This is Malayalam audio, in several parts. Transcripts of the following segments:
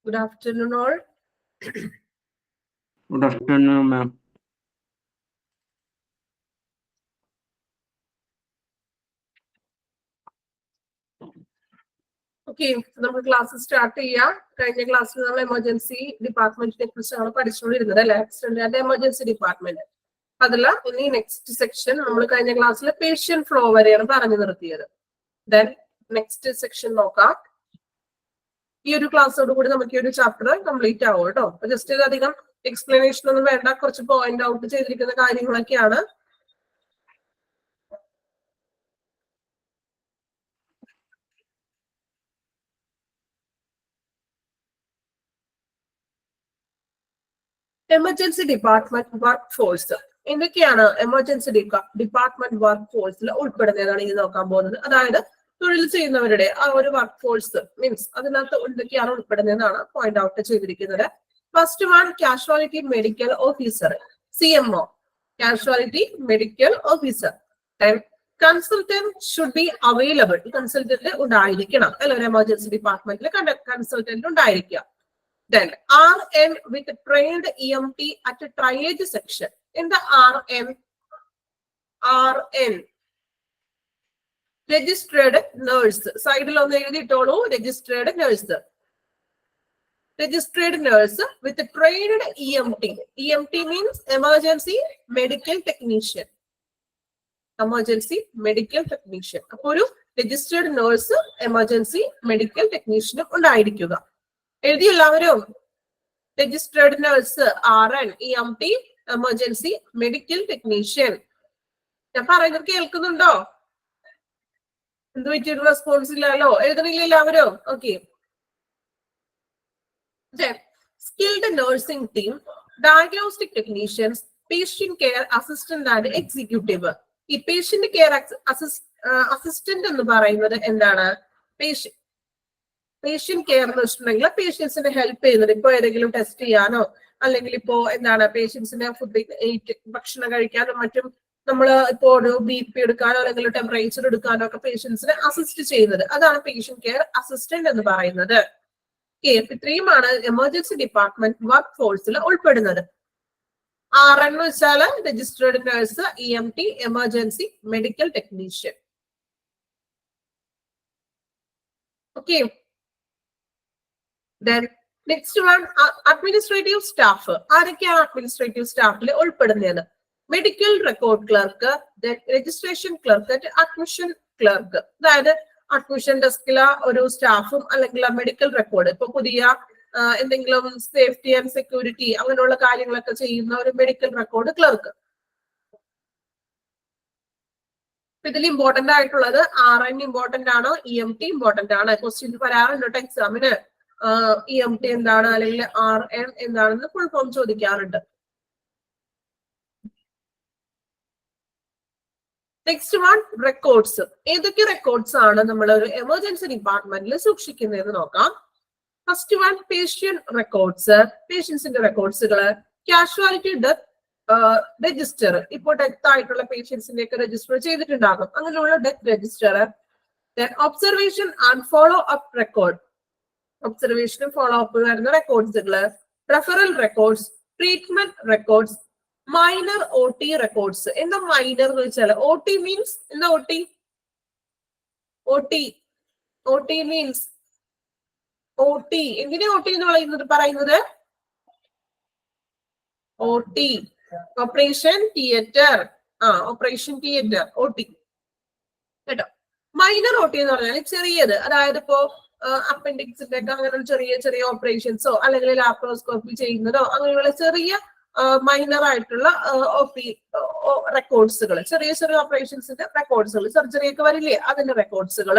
Good afternoon, all. Good afternoon, ma'am. Okay, നമ്മൾ ക്ലാസ് സ്റ്റാർട്ട് ചെയ്യാം. കഴിഞ്ഞ ക്ലാസ്സിൽ നമ്മൾ എമർജൻസി ഡിപ്പാർട്ട്മെന്റിനെ കുറിച്ചാണ് പഠിച്ചുകൊണ്ടിരുന്നത് അല്ലെ, ആക്സിഡന്റ് ആൻഡ് എമർജൻസി ഡിപ്പാർട്ട്മെന്റ്. അതിൽ ഇനി നെക്സ്റ്റ് സെക്ഷൻ നമ്മൾ കഴിഞ്ഞ ക്ലാസ്സിൽ പേഷ്യന്റ് ഫ്ലോ വരെയാണ് പറഞ്ഞു നിർത്തിയത്. ദെൻ നെക്സ്റ്റ് സെക്ഷൻ നോക്കാം. ഈ ഒരു ക്ലാസ്സോട് കൂടി നമുക്ക് ഈ ഒരു ചാപ്റ്റർ കംപ്ലീറ്റ് ആവും കേട്ടോ. അപ്പൊ ജസ്റ്റ് ഇത് അധികം എക്സ്പ്ലനേഷൻ ഒന്നും വേണ്ട, കുറച്ച് പോയിന്റ് ഔട്ട് ചെയ്തിരിക്കുന്ന കാര്യങ്ങളൊക്കെയാണ്. എമർജൻസി ഡിപ്പാർട്ട്മെന്റ് വർക്ക് ഫോഴ്സ് എന്തൊക്കെയാണ് എമർജൻസി ഡിപ്പാർട്ട്മെന്റ് വർക്ക് ഫോഴ്സിൽ ഉൾപ്പെടുന്നതാണ് ഇനി നോക്കാൻ പോകുന്നത്. അതായത് തൊഴിൽ ചെയ്യുന്നവരുടെ ആ ഒരു വർക്ക് ഫോഴ്സ് മീൻസ് അതിനകത്ത് എന്തൊക്കെയാണ് ഉൾപ്പെടുന്നതെന്നാണ് പോയിന്റ് ഔട്ട് ചെയ്തിരിക്കുന്നത്. First one casualty medical officer, CMO, casualty medical officer. Consultant should be available, consultant ഉണ്ടായിരിക്കണം അല്ലെ, ഒരു എമർജൻസി ഡിപ്പാർട്ട്മെന്റിൽ കൺസൾട്ടന്റ് ഉണ്ടായിരിക്കുക. Then RN with trained EMT at a triage section. In the RN registered nurse. Side on the tolo registered nurse. Registered nurse with a trained EMT. EMT means emergency medical technician. Emergency medical technician. അപ്പോൾ registered nurse emergency medical technician ഉണ്ടായിരിക്കുക. എഴുതി എല്ലാവരും. Registered nurse, RN, EMT, emergency medical technician. ഞാൻ പറയുന്നത് കേൾക്കുന്നുണ്ടോ? എന്ത് പറ്റിയൊരു റെസ്പോൺസ് ഇല്ലല്ലോ, എഴുതണില്ല എല്ലാവരും? Okay. Skilled nursing team, diagnostic technicians, patient care assistant and executive. ഈ പേഷ്യന്റ് കെയർ അസിസ്റ്റന്റ് എന്ന് പറയുന്നത് എന്താണ്? പേഷ്യന്റ് കെയർ എന്ന് വെച്ചിട്ടുണ്ടെങ്കിൽ പേഷ്യൻസിനെ ഹെൽപ്പ് ചെയ്യുന്നത്. ഇപ്പൊ ഏതെങ്കിലും ടെസ്റ്റ് ചെയ്യാനോ അല്ലെങ്കിൽ ഇപ്പോ എന്താണ് പേഷ്യൻസിനെ ഭക്ഷണം കഴിക്കാനും മറ്റും നമ്മൾ ഇപ്പോ ഒരു BP എടുക്കാനോ അല്ലെങ്കിൽ ടെമ്പറേച്ചർ എടുക്കാനോ ഒക്കെ പേഷ്യൻസിനെ അസിസ്റ്റ് ചെയ്യുന്നത്, അതാണ് പേഷ്യന്റ് കെയർ അസിസ്റ്റന്റ് എന്ന് പറയുന്നത്. ഇത്രയുമാണ് എമർജൻസി ഡിപ്പാർട്ട്മെന്റ് വർക്ക് ഫോഴ്സിൽ ഉൾപ്പെടുന്നത്. RN എന്ന് വെച്ചാൽ registered nurse, EMT, emergency medical technician. Okay. Then next one, administrative staff. ആരൊക്കെയാണ് അഡ്മിനിസ്ട്രേറ്റീവ് സ്റ്റാഫിൽ ഉൾപ്പെടുന്നത്? Medical record clerk, registration clerk, admission clerk. അതായത് അഡ്മിഷൻ ഡെസ്കിലെ ഒരു സ്റ്റാഫും അല്ലെങ്കിൽ മെഡിക്കൽ റെക്കോർഡ്, ഇപ്പൊ പുതിയ എന്തെങ്കിലും സേഫ്റ്റി ആൻഡ് സെക്യൂരിറ്റി അങ്ങനെയുള്ള കാര്യങ്ങളൊക്കെ ചെയ്യുന്ന ഒരു മെഡിക്കൽ റെക്കോർഡ് ക്ലർക്ക്. ഇതിൽ ഇമ്പോർട്ടന്റ് ആയിട്ടുള്ളത് RN ഇമ്പോർട്ടന്റ് ആണോ, EMT ഇമ്പോർട്ടന്റ് ആണ്. ക്വസ്റ്റ്യൻ വരാറുണ്ട് എക്സാമിന്. EMT എന്താണ് അല്ലെങ്കിൽ RN എന്താണെന്ന് ഫുൾ ഫോം ചോദിക്കാറുണ്ട്. Next one records. ഏതൊക്കെ റെക്കോർഡ്സ് ആണ് നമ്മൾ ഒരു എമർജൻസി ഡിപ്പാർട്ട്മെന്റിൽ സൂക്ഷിക്കുന്നതെന്ന് നോക്കാം. ഫസ്റ്റ് വൺ പേഷ്യന്റ് റെക്കോർഡ്സ്, പേഷ്യൻസിന്റെ റെക്കോർഡ്സുകള്. കാഷ്വാലിറ്റി ഡെത്ത് രജിസ്റ്റർ, ഇപ്പോൾ ഡെത്ത് ആയിട്ടുള്ള പേഷ്യൻസിന്റെ ഒക്കെ രജിസ്റ്റർ ചെയ്തിട്ടുണ്ടാകും, അങ്ങനെയുള്ള death register. Observation and follow up record, ഒബ്സർവേഷനും ഫോളോ അപ്പ് വരുന്ന റെക്കോർഡ്സുകള്. Referral records, treatment records, minor OT records. എന്താ മൈനർ എന്ന് വെച്ചാൽ OT മീൻസ് എന്താ? OT മീൻസ് എന്തിനാ OT എന്ന് പറയുന്നത്? OT operation theatre, operation theatre OT കേട്ടോ. മൈനർ OT എന്ന് പറഞ്ഞാൽ ചെറിയത്, അതായത് ഇപ്പോ അപ്പൻഡിക്സിന്റെ ഒക്കെ അങ്ങനെ ചെറിയ ചെറിയ ഓപ്പറേഷൻസോ അല്ലെങ്കിൽ ലാപ്രോസ്കോപ്പി ചെയ്യുന്നതോ അങ്ങനെയുള്ള ചെറിയ മൈനർ ആയിട്ടുള്ള റെക്കോർഡ്സുകൾ, ചെറിയ ചെറിയ ഓപ്പറേഷൻസിന്റെ റെക്കോർഡ്സുകൾ, സർജറി ഒക്കെ വരില്ലേ അതിന്റെ റെക്കോർഡ്സുകൾ.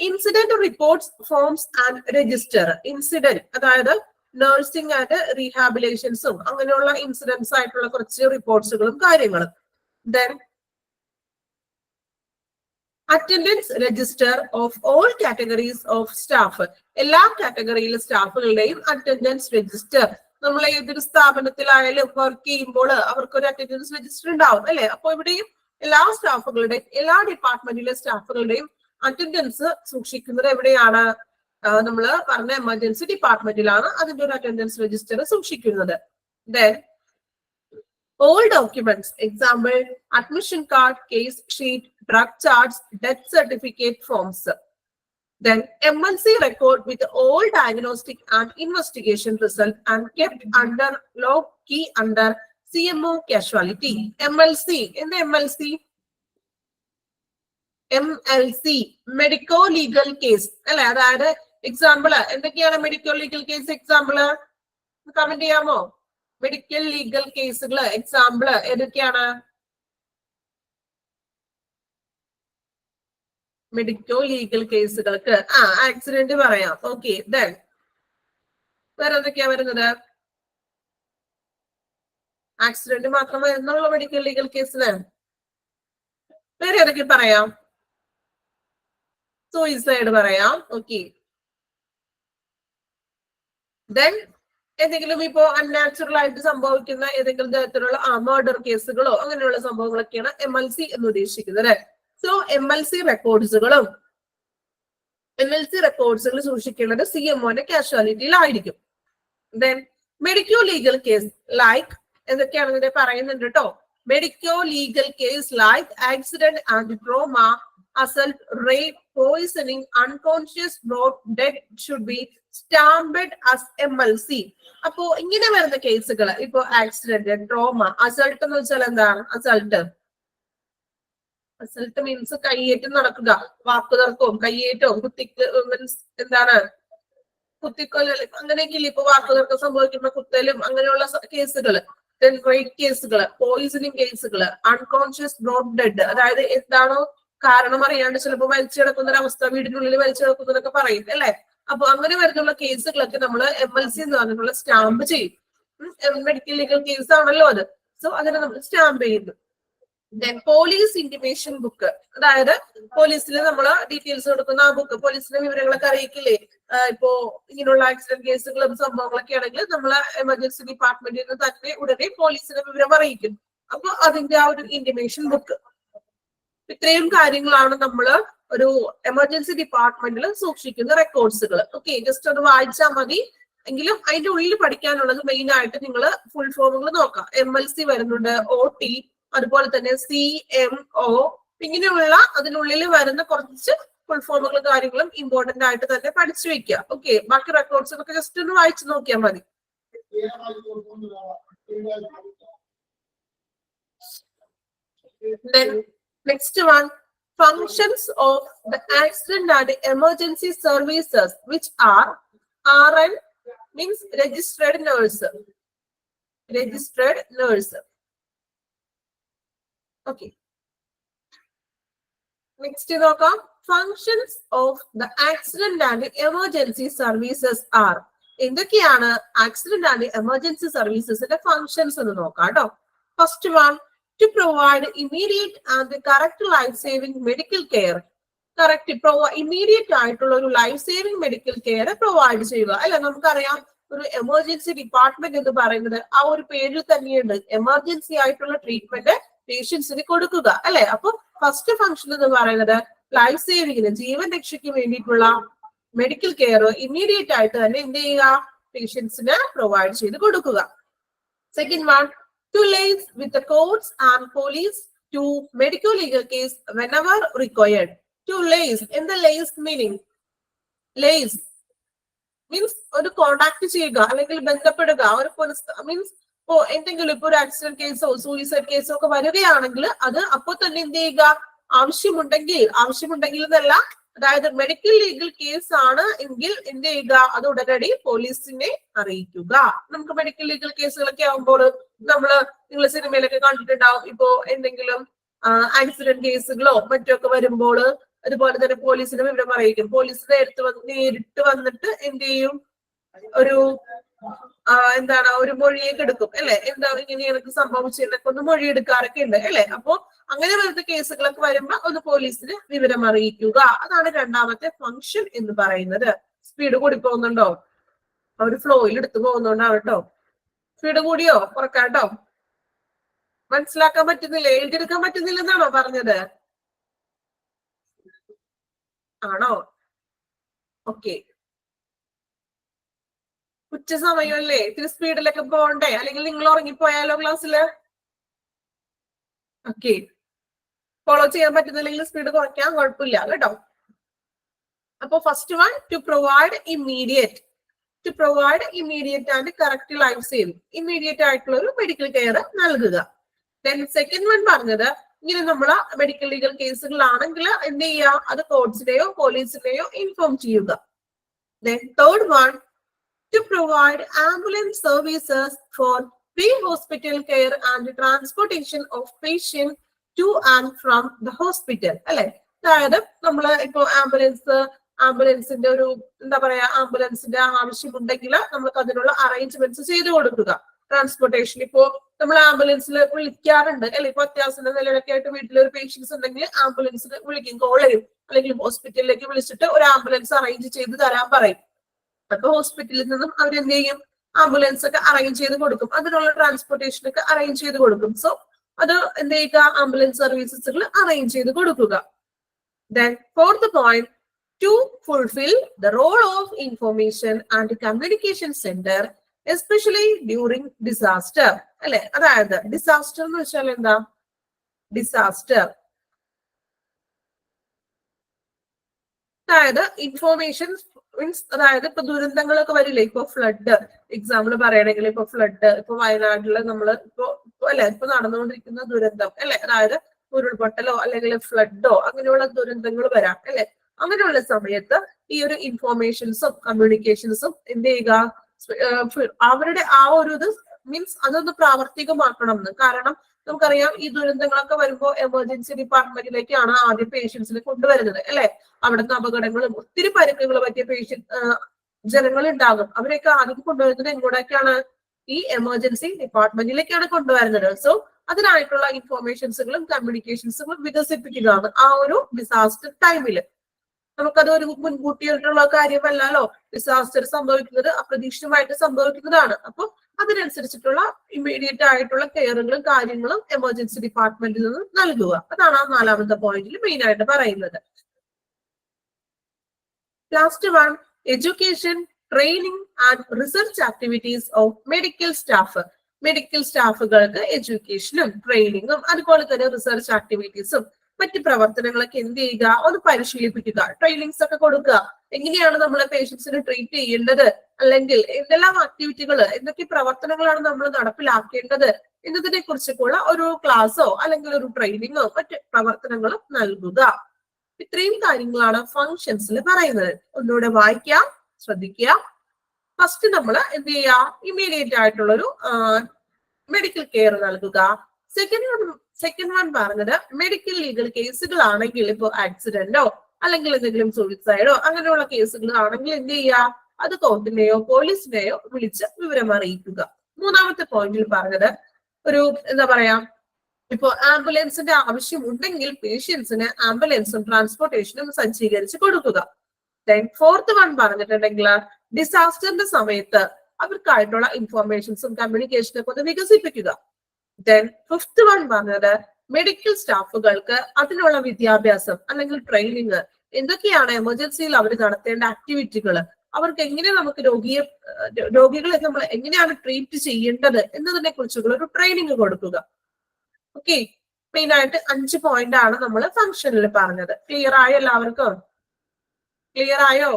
Incident reports, forms and register. Incident അതായത് നഴ്സിംഗ് ആൻഡ് റീഹാബിലേഷൻസും അങ്ങനെയുള്ള ഇൻസിഡൻസ് ആയിട്ടുള്ള കുറച്ച് റിപ്പോർട്ട്സുകളും കാര്യങ്ങളും. Then attendance register of all categories of staff. എല്ലാ കാറ്റഗറിയിലെ സ്റ്റാഫുകളുടെയും അറ്റൻഡൻസ് രജിസ്റ്റർ. നമ്മൾ ഏതൊരു സ്ഥാപനത്തിലായാലും വർക്ക് ചെയ്യുമ്പോൾ അവർക്കൊരു അറ്റൻഡൻസ് രജിസ്റ്റർ ഉണ്ടാവും അല്ലെ. അപ്പൊ ഇവിടെയും എല്ലാ സ്റ്റാഫുകളുടെയും, എല്ലാ ഡിപ്പാർട്ട്മെന്റിലെ സ്റ്റാഫുകളുടെയും അറ്റൻഡൻസ് സൂക്ഷിക്കുന്നത് എവിടെയാണ്? നമ്മൾ പറഞ്ഞ എമർജൻസി ഡിപ്പാർട്ട്മെന്റിലാണ് അതിന്റെ ഒരു അറ്റൻഡൻസ് രജിസ്റ്റർ സൂക്ഷിക്കുന്നത്. Then all documents, example, admission card, case sheet, drug charts, death certificate forms. Then MLC record with all diagnostic and investigation result and kept under lock key under CMO casualty. MLC, in the MLC, medical legal case. അല്ലെ, അതായത് എക്സാമ്പിള് എന്തൊക്കെയാണ് medical legal case example comment ചെയ്യാമോ? മെഡിക്കൽ ലീഗൽ കേസുകള് എക്സാമ്പിള് ഏതൊക്കെയാണ്? മെഡിക്കൽ ലീഗൽ കേസുകൾക്ക് ആക്സിഡന്റ് പറയാം. ഓക്കെ, ദെൻ വേറെ എന്തൊക്കെയാ വരുന്നത്? ആക്സിഡന്റ് മാത്രമേ വരുന്നുള്ളൂ മെഡിക്കൽ ലീഗൽ കേസിന്. വേറെ ഏതൊക്കെ പറയാം? സൂയിസൈഡ് പറയാം. ഓക്കെ, ദെൻ എന്തെങ്കിലും ഇപ്പോ അൺനാച്ചുറൽ ആയിട്ട് സംഭവിക്കുന്ന ഏതെങ്കിലും തരത്തിലുള്ള മർഡർ കേസുകളോ അങ്ങനെയുള്ള സംഭവങ്ങളൊക്കെയാണ് MLC എന്ന് ഉദ്ദേശിക്കുന്നത്. സോ MLC റെക്കോർഡ്സുകൾ സൂക്ഷിക്കേണ്ടത് CMOന്റെ കാഷ്വാലിറ്റിയിലായിരിക്കും. Then medical legal case like എന്തൊക്കെയാണ് ഇതിനെ പറയുന്നുണ്ട് കേട്ടോ. Medical legal case like accident and trauma, assault, rape, poisoning, unconscious, brought dead should be stamped as MLC. അപ്പോ ഇങ്ങനെ വരുന്ന കേസുകൾ ഇപ്പോ ആക്സിഡന്റ്, ട്രോമ, അസൾട്ട് എന്ന് വെച്ചാൽ എന്താണ്? അസൾട്ട് മീൻസ് കയ്യേറ്റം നടക്കുക, വാക്കുതർക്കവും കയ്യേറ്റവും മീൻസ് എന്താണ് കുത്തിക്കൊല്ലൽ അങ്ങനെയൊക്കെ ഇപ്പൊ വാക്കുതർക്കം സംഭവിക്കുന്ന കുത്തലും അങ്ങനെയുള്ള കേസുകൾ. റേപ്പ് കേസുകൾ, പോയിസണിങ് കേസുകൾ, അൺകോൺഷ്യസ് ബ്രോട്ട് ഡെഡ്, അതായത് എന്താണോ കാരണം അറിയാണ്ട് ചിലപ്പോൾ വലിച്ചു കിടക്കുന്ന ഒരു അവസ്ഥ, വീടിനുള്ളിൽ വലിച്ചു കിടക്കുന്നതൊക്കെ പറയും അല്ലെ. അപ്പൊ അങ്ങനെ വരുന്നുള്ള കേസുകളൊക്കെ നമ്മൾ MLC എന്ന് പറഞ്ഞിട്ടുള്ള സ്റ്റാമ്പ് ചെയ്യും. മെഡിക്കൽ ലീഗൽ കേസ് ആണല്ലോ അത്. സോ അതിനെ നമ്മൾ സ്റ്റാമ്പ് ചെയ്യുന്നു. ദെൻ പോലീസ് ഇന്റിമേഷൻ ബുക്ക്, അതായത് പോലീസിൽ നമ്മൾ ഡീറ്റെയിൽസ് കൊടുക്കുന്ന ആ ബുക്ക്, പോലീസിന്റെ വിവരങ്ങളൊക്കെ അറിയിക്കില്ലേ. ഇപ്പോ ഇങ്ങനെയുള്ള ആക്സിഡന്റ് കേസുകളും സംഭവങ്ങളൊക്കെ ആണെങ്കിൽ നമ്മൾ എമർജൻസി ഡിപ്പാർട്ട്മെന്റിൽ നിന്ന് തന്നെ ഉടനെ പോലീസിന്റെ വിവരം അറിയിക്കും. അപ്പൊ അതിന്റെ ആ ഒരു ഇന്റിമേഷൻ ബുക്ക്, ഇത്രയും കാര്യങ്ങളാണ് നമ്മൾ ഒരു എമർജൻസി ഡിപ്പാർട്ട്മെന്റിൽ സൂക്ഷിക്കുന്ന റെക്കോർഡ്സുകൾ. ഓക്കെ, ജസ്റ്റ് അത് വായിച്ചാൽ മതി. എങ്കിലും അതിന്റെ ഉള്ളിൽ പഠിക്കാനുള്ളത് മെയിൻ ആയിട്ട് നിങ്ങൾ ഫുൾ ഫോമുകൾ നോക്കാം. MLC വരുന്നുണ്ട്, OT, അതുപോലെ തന്നെ CMO, ഇങ്ങനെയുള്ള അതിനുള്ളിൽ വരുന്ന കുറച്ച് ഫുൾ ഫോമുകൾ കാര്യങ്ങളും ഇമ്പോർട്ടന്റ് ആയിട്ട് തന്നെ പഠിച്ചു വെക്കുക. ഓക്കെ, ബാക്കി റെക്കോർഡ്സുകളൊക്കെ ജസ്റ്റ് ഒന്ന് വായിച്ചു നോക്കിയാൽ മതി. Next one, functions of the accident and emergency services, which are RN means registered nurse. Okay. Next നോക്കാം, functions of the accident and emergency services are. എന്തൊക്കെയാണ് ആക്സിഡന്റ് ആൻഡ് എമർജൻസി സർവീസസിന്റെ ഫങ്ഷൻസ് എന്ന് നോക്കാം കേട്ടോ. First one, to provide immediate and correct life-saving medical care. Immediate ആയിട്ടുള്ള ഒരു life saving medical care provide ചെയ്യുക അല്ലെ. നമുക്കറിയാം ഒരു എമർജൻസി ഡിപ്പാർട്ട്മെന്റ് എന്ന് പറയുന്നത് ആ ഒരു പേരിൽ തന്നെയുണ്ട്, എമർജൻസി ആയിട്ടുള്ള ട്രീറ്റ്മെന്റ് പേഷ്യൻസിന് കൊടുക്കുക അല്ലെ. അപ്പൊ ഫസ്റ്റ് ഫംഗ്ഷൻ എന്ന് പറയുന്നത് ലൈഫ് സേവിങ്ങിന്, ജീവൻ രക്ഷയ്ക്ക് വേണ്ടിയിട്ടുള്ള മെഡിക്കൽ കെയർ ഇമ്മീഡിയറ്റ് ആയിട്ട് തന്നെ എന്ത് ചെയ്യുക, പേഷ്യൻസിന് പ്രൊവൈഡ് ചെയ്ത് കൊടുക്കുക. Second one, to liaise with the courts and police to medical legal case whenever required. To liaise, in the liaise meaning, liaise means ഒരു കോണ്ടാക്ട് ചെയ്യുക അല്ലെങ്കിൽ ബന്ധപ്പെടുക. ഒരു മീൻസ് ഇപ്പോ എന്തെങ്കിലും ഇപ്പൊ ഒരു ആക്സിഡന്റ് കേസോ സൂയിസൈഡ് കേസോ ഒക്കെ വരികയാണെങ്കിൽ അത് അപ്പൊ തന്നെ എന്ത് ചെയ്യുക, ആവശ്യമുണ്ടെങ്കിൽ എന്നല്ല, അതായത് മെഡിക്കൽ ലീഗൽ കേസ് ആണ് എങ്കിൽ എന്ത് ചെയ്യുക, അത് ഉടനടി പോലീസിനെ അറിയിക്കുക. നമുക്ക് മെഡിക്കൽ ലീഗൽ കേസുകളൊക്കെ ആകുമ്പോൾ നിങ്ങൾ സിനിമയിലൊക്കെ കണ്ടിട്ടുണ്ടാവും. ഇപ്പോ എന്തെങ്കിലും ആക്സിഡന്റ് കേസുകളോ മറ്റൊക്കെ വരുമ്പോൾ അതുപോലെ തന്നെ പോലീസിന് വിവരം അറിയിക്കും. പോലീസ് നേരിട്ട് വന്നിട്ട് എന്ത് ചെയ്യും, ഒരു ഒരു മൊഴിയൊക്കെ എടുക്കും അല്ലെ. ഇങ്ങനെ എനിക്ക് സംഭവിച്ചതിനൊക്കെ ഒന്ന് മൊഴിയെടുക്കാറൊക്കെ ഉണ്ട് അല്ലെ. അപ്പൊ അങ്ങനെ വരുന്ന കേസുകളൊക്കെ വരുമ്പോ ഒന്ന് പോലീസിന് വിവരം അറിയിക്കുക. അതാണ് രണ്ടാമത്തെ ഫംഗ്ഷൻ എന്ന് പറയുന്നത്. സ്പീഡ് കൂടി പോകുന്നുണ്ടോ? ഒരു ഫ്ലോയിൽ എടുത്തു പോകുന്നുണ്ടാവും കേട്ടോ. സ്പീഡ് കൂടിയോ കുറക്കാട്ടോ? മനസ്സിലാക്കാൻ പറ്റുന്നില്ല, എഴുതിയെടുക്കാൻ പറ്റുന്നില്ലെന്നാണോ പറഞ്ഞത്? ആണോ? ഓക്കെ, ഉച്ച സമയമല്ലേ, ഇത്തിരി സ്പീഡിലൊക്കെ പോകണ്ടേ, അല്ലെങ്കിൽ നിങ്ങൾ ഉറങ്ങിപ്പോയാലോ ക്ലാസ്സില്? ഓക്കെ, ഫോളോ ചെയ്യാൻ പറ്റുന്നില്ലെങ്കിൽ സ്പീഡ് കുറയ്ക്കാൻ കുഴപ്പമില്ല കേട്ടോ. അപ്പൊ first one, to provide immediate and correct life saving, immediate ആയിട്ടുള്ള ഒരു മെഡിക്കൽ കെയർ നൽകുക. ദെൻ സെക്കൻഡ് വൺ പറഞ്ഞത്, ഇങ്ങനെ നമ്മള് മെഡിക്കൽ ലീഗൽ കേസുകളാണെങ്കിൽ എന്ത് ചെയ്യുക, അത് കോർട്സിനെയോ പോലീസിനെയോ ഇൻഫോം ചെയ്യുക. Then third one, to provide ambulance services for pre-hospital care and transportation of patient to and from the hospital. അല്ലെ, അതായത് നമ്മള് ഇപ്പൊ ആംബുലൻസിന്റെ ഒരു എന്താ പറയാ, ആംബുലൻസിന്റെ ആവശ്യമുണ്ടെങ്കിൽ നമുക്ക് അതിനുള്ള അറേഞ്ച്മെന്റ്സ് ചെയ്തു കൊടുക്കുക. ട്രാൻസ്പോർട്ടേഷൻ ഇപ്പോ നമ്മൾ ആംബുലൻസിൽ വിളിക്കാറുണ്ട് അല്ലെ, ഇപ്പൊ അത്യാവശ്യ നിലയിലൊക്കെ ആയിട്ട് വീട്ടിലൊരു പേഷ്യൻസ് ഉണ്ടെങ്കിൽ ആംബുലൻസിന് വിളിക്കും, കോൾ ചെയ്യും, അല്ലെങ്കിൽ ഹോസ്പിറ്റലിലേക്ക് വിളിച്ചിട്ട് ഒരു ആംബുലൻസ് അറേഞ്ച് ചെയ്ത് തരാൻ പറയും. അപ്പൊ ഹോസ്പിറ്റലിൽ നിന്നും അവരെന്ത് ചെയ്യും, ആംബുലൻസ് ഒക്കെ അറേഞ്ച് ചെയ്ത് കൊടുക്കും, അതിനുള്ള ട്രാൻസ്പോർട്ടേഷൻ ഒക്കെ അറേഞ്ച് ചെയ്ത് കൊടുക്കും. സോ അത് എന്ത് ചെയ്യുക, ആംബുലൻസ് സർവീസസുകൾ അറേഞ്ച് ചെയ്ത് കൊടുക്കുക. Then fourth point, to fulfil the role of information and communication centre especially during disaster. അല്ലെ, അതായത് ഡിസാസ്റ്റർ എന്ന് വെച്ചാൽ എന്താ, ഡിസാസ്റ്റർ അതായത് ഇൻഫോർമേഷൻ മീൻസ്, അതായത് ഇപ്പൊ ദുരന്തങ്ങളൊക്കെ വരില്ലേ, ഇപ്പൊ ഫ്ലഡ് എക്സാമ്പിൾ പറയണെങ്കിൽ, ഇപ്പൊ ഫ്ലഡ് ഇപ്പൊ വയനാട്ടില് നമ്മള് ഇപ്പൊ അല്ലെ ഇപ്പൊ നടന്നുകൊണ്ടിരിക്കുന്ന ദുരന്തം അല്ലെ, അതായത് ഉരുൾപൊട്ടലോ അല്ലെങ്കിൽ ഫ്ലഡോ അങ്ങനെയുള്ള ദുരന്തങ്ങൾ വരാം അല്ലെ. അങ്ങനെയുള്ള സമയത്ത് ഈ ഒരു ഇൻഫോർമേഷൻസും കമ്മ്യൂണിക്കേഷൻസും എന്ത് ചെയ്യുക, അവരുടെ ആ ഒരു ഇത് മീൻസ് അതൊന്ന് പ്രാവർത്തികമാക്കണം എന്ന്. കാരണം നമുക്കറിയാം, ഈ ദുരന്തങ്ങളൊക്കെ വരുമ്പോൾ എമർജൻസി ഡിപ്പാർട്ട്മെന്റിലേക്കാണ് ആദ്യം പേഷ്യൻസിനെ കൊണ്ടുവരുന്നത് അല്ലെ. അവിടുന്ന് അപകടങ്ങളും ഒത്തിരി പരിക്കുകൾ പറ്റിയ ജനങ്ങൾ ഉണ്ടാകും. അവരെയൊക്കെ ആദ്യം കൊണ്ടുവരുന്നത് എങ്ങോട്ടേക്കാണ്, ഈ എമർജൻസി ഡിപ്പാർട്ട്മെന്റിലേക്കാണ് കൊണ്ടുവരുന്നത്. സോ അതിനായിട്ടുള്ള ഇൻഫോർമേഷൻസുകളും കമ്മ്യൂണിക്കേഷൻസുകളും വികസിപ്പിക്കുന്നതാണ് ആ ഒരു ഡിസാസ്റ്റർ ടൈമില്. നമുക്കത് ഒരു മുൻകൂട്ടിയിട്ടുള്ള കാര്യമല്ലല്ലോ, ഡിസാസ്റ്റർ സംഭവിക്കുന്നത് അപ്രതീക്ഷിതമായിട്ട് സംഭവിക്കുന്നതാണ്. അപ്പൊ അതിനനുസരിച്ചിട്ടുള്ള ഇമ്മീഡിയറ്റ് ആയിട്ടുള്ള കെയറുകളും കാര്യങ്ങളും എമർജൻസി ഡിപ്പാർട്ട്മെന്റിൽ നിന്ന് നൽകുക. അതാണ് ആ നാലാമത്തെ പോയിന്റിൽ മെയിൻ ആയിട്ട് പറയുന്നത്. Last one, education, training and research activities of medical staff. Medical സ്റ്റാഫുകൾക്ക് എഡ്യൂക്കേഷനും ട്രെയിനിങ്ങും അതുപോലെ തന്നെ റിസർച്ച് ആക്ടിവിറ്റീസും മറ്റ് പ്രവർത്തനങ്ങളൊക്കെ എന്ത് ചെയ്യുക, ഒന്ന് പരിശീലിപ്പിക്കുക, ട്രെയിനിങ്സ് ഒക്കെ കൊടുക്കുക. എങ്ങനെയാണ് നമ്മൾ പേഷ്യൻസിനെ ട്രീറ്റ് ചെയ്യേണ്ടത്, അല്ലെങ്കിൽ എന്തെല്ലാം ആക്ടിവിറ്റികൾ, എന്തൊക്കെ പ്രവർത്തനങ്ങളാണ് നമ്മൾ നടപ്പിലാക്കേണ്ടത് എന്നതിനെ കുറിച്ചൊക്കെയുള്ള ഒരു ക്ലാസ്സോ അല്ലെങ്കിൽ ഒരു ട്രെയിനിങ്ങോ മറ്റ് പ്രവർത്തനങ്ങളും നൽകുക. ഇത്രയും കാര്യങ്ങളാണ് ഫങ്ഷൻസിൽ പറയുന്നത്. ഒന്നുകൂടെ വായിക്കാം, ശ്രദ്ധിക്കുക. ഫസ്റ്റ് നമ്മൾ എന്ത് ചെയ്യുക, ഇമ്മീഡിയറ്റ് ആയിട്ടുള്ള ഒരു മെഡിക്കൽ കെയർ നൽകുക. സെക്കൻഡ് വൺ പറഞ്ഞത്, മെഡിക്കൽ ലീഗൽ കേസുകളാണെങ്കിൽ ഇപ്പൊ ആക്സിഡന്റോ അല്ലെങ്കിൽ എന്തെങ്കിലും സൂയിസൈഡോ അങ്ങനെയുള്ള കേസുകൾ ആണെങ്കിൽ എന്ത് ചെയ്യുക, അത് കോർട്ടിനെയോ പോലീസിനെയോ വിളിച്ച് വിവരം അറിയിക്കുക. മൂന്നാമത്തെ പോയിന്റിൽ പറഞ്ഞത്, ഒരു എന്താ പറയാ, ഇപ്പൊ ആംബുലൻസിന്റെ ആവശ്യം ഉണ്ടെങ്കിൽ പേഷ്യൻസിന് ആംബുലൻസും ട്രാൻസ്പോർട്ടേഷനും സജ്ജീകരിച്ച് കൊടുക്കുക. ദെൻ ഫോർത്ത് വൺ പറഞ്ഞിട്ടുണ്ടെങ്കിൽ, ഡിസാസ്റ്ററിന്റെ സമയത്ത് അവർക്കായിട്ടുള്ള ഇൻഫോർമേഷൻസും കമ്മ്യൂണിക്കേഷനും ഒക്കെ ഒന്ന് വികസിപ്പിക്കുക. ദെൻ ഫിഫ്ത്ത് വൺ പറഞ്ഞത്, മെഡിക്കൽ സ്റ്റാഫുകൾക്ക് അതിനുള്ള വിദ്യാഭ്യാസം അല്ലെങ്കിൽ ട്രെയിനിങ്, എന്തൊക്കെയാണ് എമർജൻസിയിൽ അവർ നടത്തേണ്ട ആക്ടിവിറ്റികൾ, അവർക്ക് എങ്ങനെ നമുക്ക് രോഗികളെ നമ്മൾ എങ്ങനെയാണ് ട്രീറ്റ് ചെയ്യേണ്ടത് എന്നതിനെ കുറിച്ചുള്ള ഒരു ട്രെയിനിങ് കൊടുക്കുക. ഓക്കെ, മെയിൻ ആയിട്ട് 5 പോയിന്റ് ആണ് നമ്മൾ ഫംഗ്ഷനിൽ പറഞ്ഞത്. ക്ലിയർ ആയോ എല്ലാവർക്കും? ക്ലിയർ ആയോ?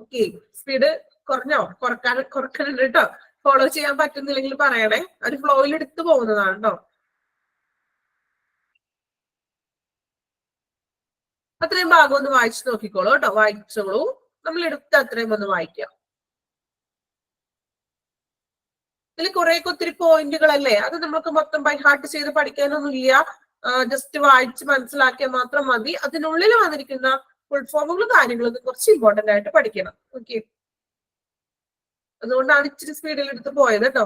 ഓക്കെ, സ്പീഡ് കുറക്കാനുണ്ട് കേട്ടോ. ഫോളോ ചെയ്യാൻ പറ്റുന്നില്ലെങ്കിൽ പറയണേ, ഒരു ഫ്ലോയിൽ എടുത്തു പോകുന്നതാണ് കേട്ടോ. അത്രയും ഭാഗം ഒന്ന് വായിച്ചു നോക്കിക്കോളൂ കേട്ടോ, വായിച്ചോളൂ. നമ്മൾ എടുത്ത് അത്രയും ഒന്ന് വായിക്കാം. ഇതിൽ കുറേയൊക്കെ ഒത്തിരി പോയിന്റുകളല്ലേ, അത് നമുക്ക് മൊത്തം ബൈ ഹാർട്ട് ചെയ്ത് പഠിക്കാനൊന്നും ഇല്ല. ജസ്റ്റ് വായിച്ച് മനസ്സിലാക്കിയാൽ മാത്രം മതി. അതിനുള്ളിൽ വന്നിരിക്കുന്ന ഫുൾ ഫോമുകളും കാര്യങ്ങളൊക്കെ കുറച്ച് ഇമ്പോർട്ടന്റ് ആയിട്ട് പഠിക്കണം. ഓക്കെ, അതുകൊണ്ടാണ് ഇച്ചിരി സ്പീഡിൽ എടുത്ത് പോയത് കേട്ടോ.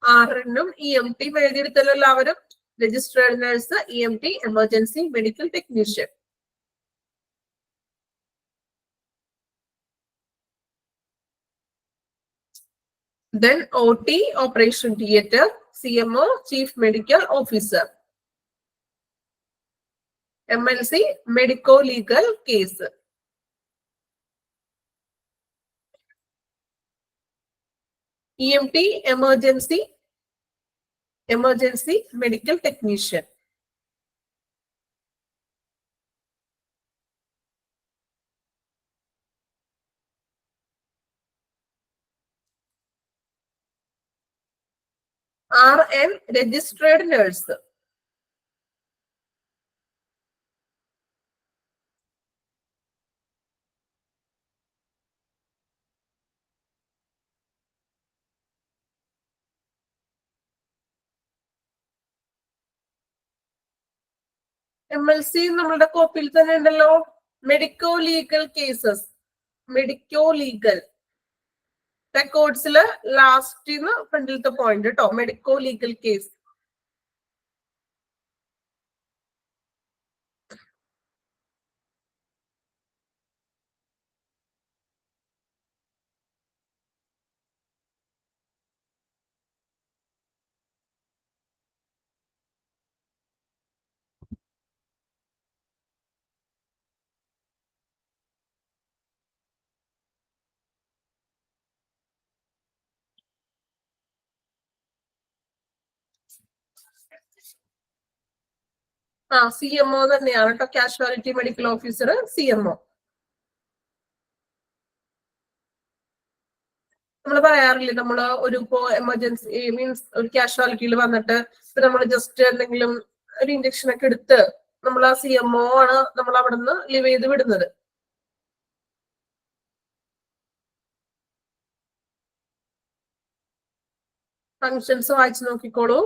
RN-ഉം EMT എഴുതിയെടുത്തല്ലോ എല്ലാവരും. Registered nurse, EMT, emergency medical technician. Then OT, operation theater, CMO, chief medical officer. MLC, medico-legal case. EMT, emergency medical technician. RN, registered nurse. MLC നമ്മളുടെ കോപ്പിയിൽ തന്നെ ഉണ്ടല്ലോ. Medico legal cases. Medico legal റെക്കോർഡ്സില് ലാസ്റ്റിന്ന് ഫ്രണ്ടിലത്തെ പോയിന്റ് കേട്ടോ. Medico legal case. CMO തന്നെയാണ് കേട്ടോ. Casualty medical officer, CMO. നമ്മൾ പറയാറില്ലേ, നമ്മള് ഒരു ഇപ്പോ എമർജൻസി മീൻസ് ഒരു കാഷ്വാലിറ്റിയിൽ വന്നിട്ട് നമ്മൾ ജസ്റ്റ് എന്തെങ്കിലും ഒരു ഇൻജക്ഷൻ ഒക്കെ എടുത്ത് നമ്മൾ ആ CMO ആണ് നമ്മൾ അവിടെ നിന്ന് ലീവ് ചെയ്ത് വിടുന്നത്. ഫങ്ഷൻസ് വായിച്ചു നോക്കിക്കോളൂ.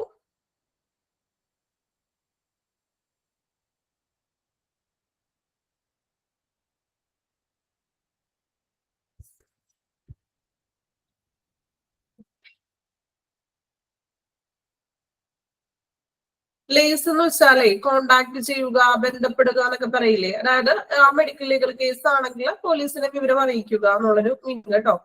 ലേസ് എന്ന് വെച്ചാലേ കോണ്ടാക്ട് ചെയ്യുക, ബന്ധപ്പെടുക എന്നൊക്കെ പറയില്ലേ. അതായത് ആ മെഡിക്കൽ ലീഗൽ കേസ് ആണെങ്കിൽ പോലീസിനെ വിവരം അറിയിക്കുക എന്നുള്ളൊരു മീനിങ് കേട്ടോ.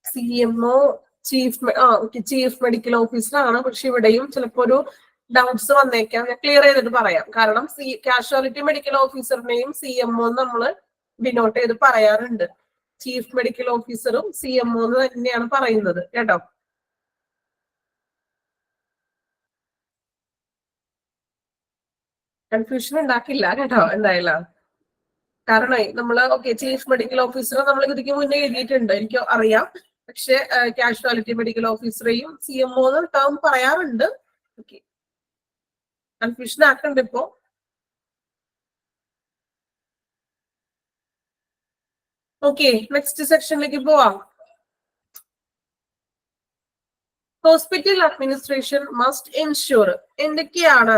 CMO ചീഫ് മെഡിക്കൽ ഓഫീസർ ആണ്. പക്ഷെ ഇവിടെയും ചിലപ്പോ ഒരു ഡൗട്ട്സ് വന്നേക്കാം. ഞാൻ ക്ലിയർ ചെയ്തിട്ട് പറയാം. കാരണം കാഷ്വാലിറ്റി മെഡിക്കൽ ഓഫീസറിനെയും CMO നമ്മൾ ഡിനോട്ട് ചെയ്ത് പറയാറുണ്ട്. ചീഫ് മെഡിക്കൽ ഓഫീസറും CMO എന്ന് തന്നെയാണ് പറയുന്നത് കേട്ടോ. കൺഫ്യൂഷൻ ഉണ്ടാക്കില്ല കേട്ടോ എന്തായാലും. കാരണം നമ്മള് ചീഫ് മെഡിക്കൽ ഓഫീസർ നമ്മൾ ഇതിക്ക് മുന്നേ എഴുതിയിട്ടുണ്ട്, എനിക്ക് അറിയാം. പക്ഷെ കാഷ്വാലിറ്റി മെഡിക്കൽ ഓഫീസറെയും CMO ടേം പറയാറുണ്ട്. കൺഫ്യൂഷൻ ആക്കണ്ട ഇപ്പോ. ഓക്കെ, നെക്സ്റ്റ് സെക്ഷനിലേക്ക് പോവാം. Hospital administration must ensure. എന്തൊക്കെയാണ്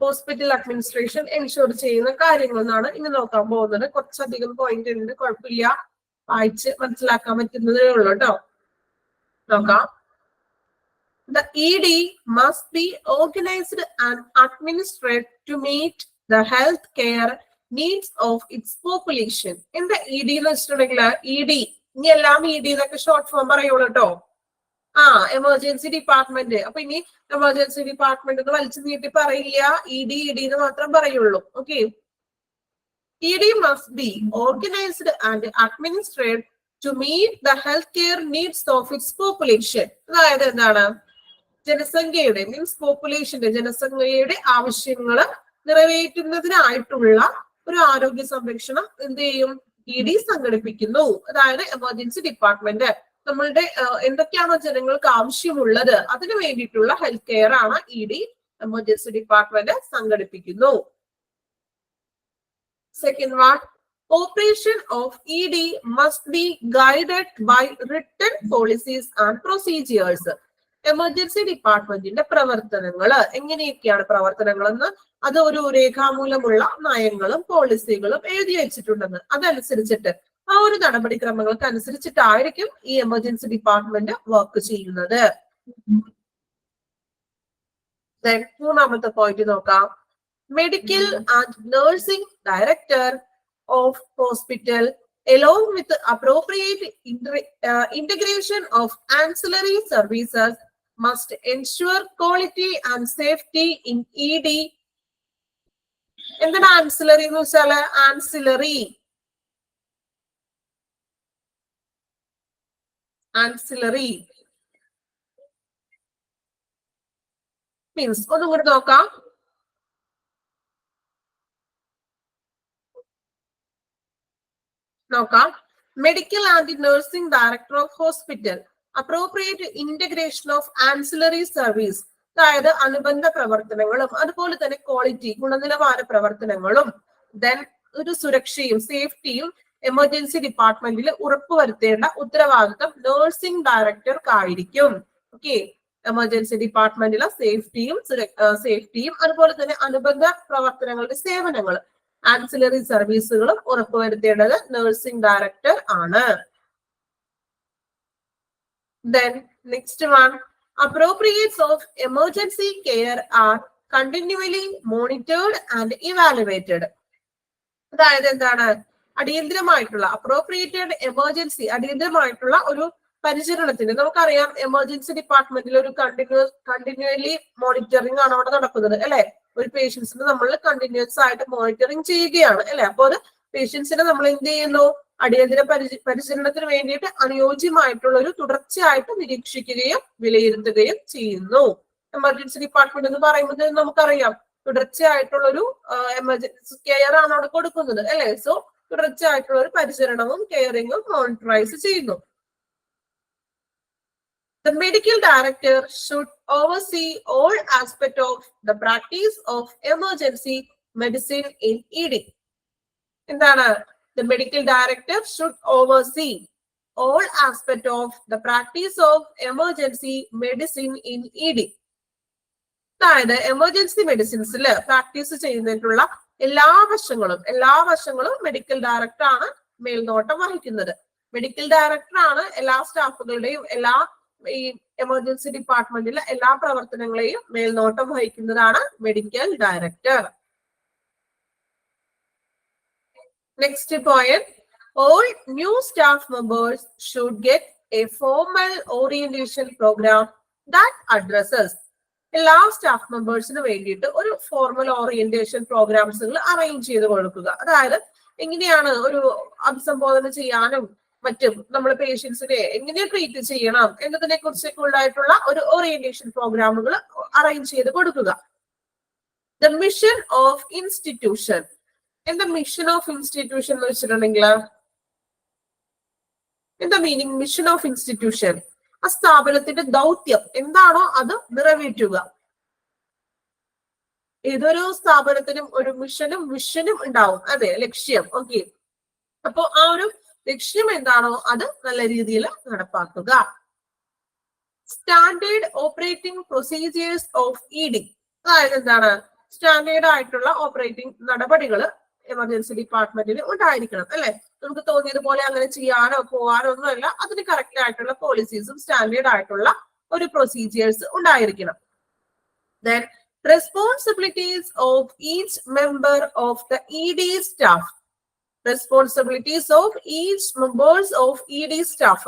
ഹോസ്പിറ്റൽ അഡ്മിനിസ്ട്രേഷൻ എൻഷുർ ചെയ്യുന്ന കാര്യങ്ങൾ എന്നാണ് ഇനി നോക്കാൻ പോകുന്നത്. കുറച്ചധികം പോയിന്റ് ഉണ്ട്, കുഴപ്പമില്ല, വായിച്ച് മനസ്സിലാക്കാൻ പറ്റുന്നതേ ഉള്ളൂ കേട്ടോ. നോക്കാം. The ED must be organized and administered to meet the health care needs of its population. എന്താ ED എന്ന് വെച്ചിട്ടുണ്ടെങ്കിൽ ED, ഇനി എല്ലാം ED എന്നൊക്കെ ഷോർട്ട് ഫോം പറയുള്ളൂ കേട്ടോ. Emergency department. അപ്പൊ ഇനി എമർജൻസി ഡിപ്പാർട്ട്മെന്റ് എന്ന് വലിച്ചു നീട്ടി പറയില്ല, ED എന്ന് മാത്രം പറയുള്ളൂ. Okay, ED must be organized and administered to meet the healthcare needs of its population. അതായത് എന്താണ്, ജനസംഖ്യയുടെ മീൻസ് പോപ്പുലേഷന്റെ ജനസംഖ്യയുടെ ആവശ്യങ്ങൾ നിറവേറ്റുന്നതിനായിട്ടുള്ള ഒരു ആരോഗ്യ സംരക്ഷണം എന്ത് ചെയ്യും, ED സംഘടിപ്പിക്കുന്നു. അതായത് എമർജൻസി ഡിപ്പാർട്ട്മെന്റ് നമ്മളുടെ എന്തൊക്കെയാണോ ജനങ്ങൾക്ക് ആവശ്യമുള്ളത് അതിനു വേണ്ടിയിട്ടുള്ള ഹെൽത്ത് കെയർ ആണ് ED എമർജൻസി ഡിപ്പാർട്ട്മെന്റ് സംഘടിപ്പിക്കുന്നു. Second one, operation of ED must be guided by written policies and procedures. Emergency ഡിപ്പാർട്ട്മെന്റിന്റെ പ്രവർത്തനങ്ങൾ എങ്ങനെയൊക്കെയാണ് പ്രവർത്തനങ്ങളെന്ന് അത് ഒരു രേഖാമൂലമുള്ള നയങ്ങളും പോളിസികളും എഴുതി വെച്ചിട്ടുണ്ടെന്ന് അതനുസരിച്ചിട്ട് ആ ഒരു നടപടിക്രമങ്ങൾക്ക് അനുസരിച്ചിട്ടായിരിക്കും ഈ എമർജൻസി ഡിപ്പാർട്ട്മെന്റ് വർക്ക് ചെയ്യുന്നത്. മൂന്നാമത്തെ പോയിന്റ് നോക്കാം. Medical and nursing director of hospital along with the appropriate integration of ancillary services must ensure quality and safety in ED. എന്താണ് ആൻസിലറി എന്ന് വെച്ചാല്, ആൻസിലറി മീൻസ് ഒന്നും കൂടി നോക്കാം. Medical and nursing director of hospital appropriate integration of ancillary service, അതായത് അനുബന്ധ പ്രവർത്തനങ്ങളും അതുപോലെ തന്നെ ക്വാളിറ്റി ഗുണനിലവാര പ്രവർത്തനങ്ങളും ദെൻ ഒരു സുരക്ഷയും സേഫ്റ്റിയും എമർജൻസി ഡിപ്പാർട്ട്മെന്റിൽ ഉറപ്പുവരുത്തേണ്ട ഉത്തരവാദിത്തം നഴ്സിംഗ് ഡയറക്ടർക്കായിരിക്കും. ഓക്കെ, എമർജൻസി ഡിപ്പാർട്ട്മെന്റിലെ സേഫ്റ്റിയും അതുപോലെ തന്നെ അനുബന്ധ പ്രവർത്തനങ്ങളുടെ സേവനങ്ങൾ ആൻസിലറി സർവീസുകളും ഉറപ്പുവരുത്തേണ്ടത് നഴ്സിംഗ് ഡയറക്ടർ ആണ്. Then next one, appropriates of emergency care are continually monitored and evaluated. അതായത് എന്താണ്, അടിയന്തരമായിട്ടുള്ള അപ്രോപ്രിയേറ്റഡ് എമർജൻസി അടിയന്തരമായിട്ടുള്ള ഒരു പരിചരണത്തിന് നമുക്കറിയാം എമർജൻസി ഡിപ്പാർട്ട്മെന്റിൽ ഒരു കണ്ടിന്യൂലി മോണിറ്ററിംഗ് ആണ് അവിടെ നടക്കുന്നത് അല്ലെ. ഒരു പേഷ്യൻസിന് നമ്മൾ കണ്ടിന്യൂസ് ആയിട്ട് മോണിറ്ററിംഗ് ചെയ്യുകയാണ് അല്ലെ. അപ്പൊ ഒരു പേഷ്യൻസിനെ നമ്മൾ എന്ത് ചെയ്യുന്നു, അടിയന്തര പരിചരണത്തിന് വേണ്ടിയിട്ട് അനുയോജ്യമായിട്ടുള്ള ഒരു തുടർച്ചയായിട്ട് നിരീക്ഷിക്കുകയും വിലയിരുത്തുകയും ചെയ്യുന്നു. എമർജൻസി ഡിപ്പാർട്ട്മെന്റ് എന്ന് പറയുന്നത് നമുക്കറിയാം തുടർച്ചയായിട്ടുള്ള ഒരു എമർജൻസി കെയർ ആണ് അവിടെ കൊടുക്കുന്നത് അല്ലെ. സോ തുടർച്ചയായിട്ടുള്ള ഒരു പരിചരണവും കെയറിങ്ങും മോണിറ്ററൈസ് ചെയ്യുന്നു. The medical director should oversee all aspects of the practice of emergency medicine in ED. എന്താണ്, the medical director should oversee all aspects of the practice of emergency medicine in ED. അതായത് എമർജൻസി മെഡിസിൻസിൽ പ്രാക്ടീസ് ചെയ്യുന്നതിനുള്ള എല്ലാ വശങ്ങളും മെഡിക്കൽ ഡയറക്ടർ ആണ് മേൽനോട്ടം വഹിക്കുന്നത്. മെഡിക്കൽ ഡയറക്ടർ ആണ് എല്ലാ സ്റ്റാഫുകളുടെയും എല്ലാ ഈ എമർജൻസി ഡിപ്പാർട്ട്മെന്റിലെ എല്ലാ പ്രവർത്തനങ്ങളെയും മേൽനോട്ടം വഹിക്കുന്നതാണ് medical director. Next point, all new staff members should get a formal orientation program that addresses. എല്ലാ സ്റ്റാഫ് മെമ്പേഴ്സിന് വേണ്ടിയിട്ട് ഒരു ഫോർമൽ ഓറിയന്റേഷൻ പ്രോഗ്രാംസുകൾ അറേഞ്ച് ചെയ്ത് കൊടുക്കുക. അതായത് എങ്ങനെയാണ് ഒരു അഭിസംബോധന ചെയ്യാനും മറ്റും നമ്മൾ പേഷ്യൻസിനെ എങ്ങനെ ട്രീറ്റ് ചെയ്യണം എന്നതിനെ കുറിച്ചൊക്കെ ഉള്ളതായിട്ടുള്ള ഒരു ഓറിയന്റേഷൻ പ്രോഗ്രാമുകൾ അറേഞ്ച് ചെയ്ത് കൊടുക്കുക. The mission of institution. എന്താ മിഷൻ ഓഫ് ഇൻസ്റ്റിറ്റ്യൂഷൻ എന്ന് വെച്ചിട്ടുണ്ടെങ്കിൽ എന്താ മീനിങ് മിഷൻ ഓഫ് ഇൻസ്റ്റിറ്റ്യൂഷൻ? ആ സ്ഥാപനത്തിന്റെ ദൗത്യം എന്താണോ അത് നിറവേറ്റുക. ഏതൊരു സ്ഥാപനത്തിനും ഒരു മിഷനും വിഷനും ഉണ്ടാവും, അതെ, ലക്ഷ്യം. ഓക്കെ, അപ്പൊ ആ ഒരു ലക്ഷ്യം എന്താണോ അത് നല്ല രീതിയിൽ നടപ്പാക്കുക. Standard operating procedures of ED, അതായത് എന്താണ്, സ്റ്റാൻഡേർഡ് ആയിട്ടുള്ള ഓപ്പറേറ്റിംഗ് നടപടികൾ എമർജൻസി ഡിപ്പാർട്ട്മെന്റിൽ ഉണ്ടായിരിക്കണം അല്ലെ. നമുക്ക് തോന്നിയതുപോലെ അങ്ങനെ ചെയ്യാനോ പോകാനോ ഒന്നുമല്ല, അതിന് കറക്റ്റ് ആയിട്ടുള്ള പോളിസീസും സ്റ്റാൻഡേർഡ് ആയിട്ടുള്ള ഒരു പ്രൊസീജിയേഴ്സ് ഉണ്ടായിരിക്കണം. Then responsibilities of each member of the ED staff. Responsibilities of each members of ED staff.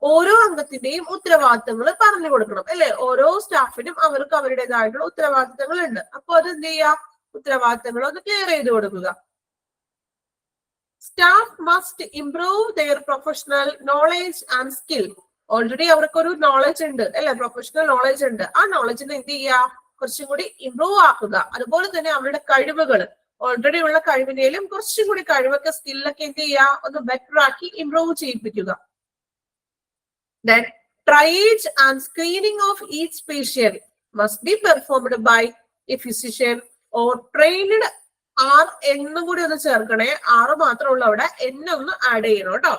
ഓരോ അംഗത്തിന്റെയും ഉത്തരവാദിത്തങ്ങൾ പറഞ്ഞു കൊടുക്കണം അല്ലെ. ഓരോ സ്റ്റാഫിനും അവർക്ക് അവരുടേതായിട്ടുള്ള ഉത്തരവാദിത്തങ്ങൾ ഉണ്ട്. അപ്പൊ അത് എന്ത് ചെയ്യുക, ഉത്തരവാദിത്തങ്ങൾ ഒന്ന് ക്ലിയർ ചെയ്ത് കൊടുക്കുക. Staff must improve their professional knowledge and skill. Already അവർക്കൊരു നോളജ് ഉണ്ട് അല്ലെ, പ്രൊഫഷണൽ നോളജ് ഉണ്ട്. ആ നോളജിനെ എന്ത് ചെയ്യുക, കുറച്ചും കൂടി ഇംപ്രൂവ് ആക്കുക. അതുപോലെ തന്നെ അവരുടെ കഴിവുകൾ, ഓൾറെഡി ഉള്ള കഴിവിനേലും കുറച്ചും കൂടി കഴിവൊക്കെ സ്കില്ലൊക്കെ എന്ത് ചെയ്യുക, ഒന്ന് ബെറ്റർ ആക്കി improve ചെയ്യിപ്പിക്കുക. Then triage and screening of each patient must be performed by a physician or trained എന്നും കൂടി ഒന്ന് ചേർക്കണേ. 6 മാത്രമുള്ള അവിടെ ഒന്ന് ആഡ് ചെയ്യണം കേട്ടോ.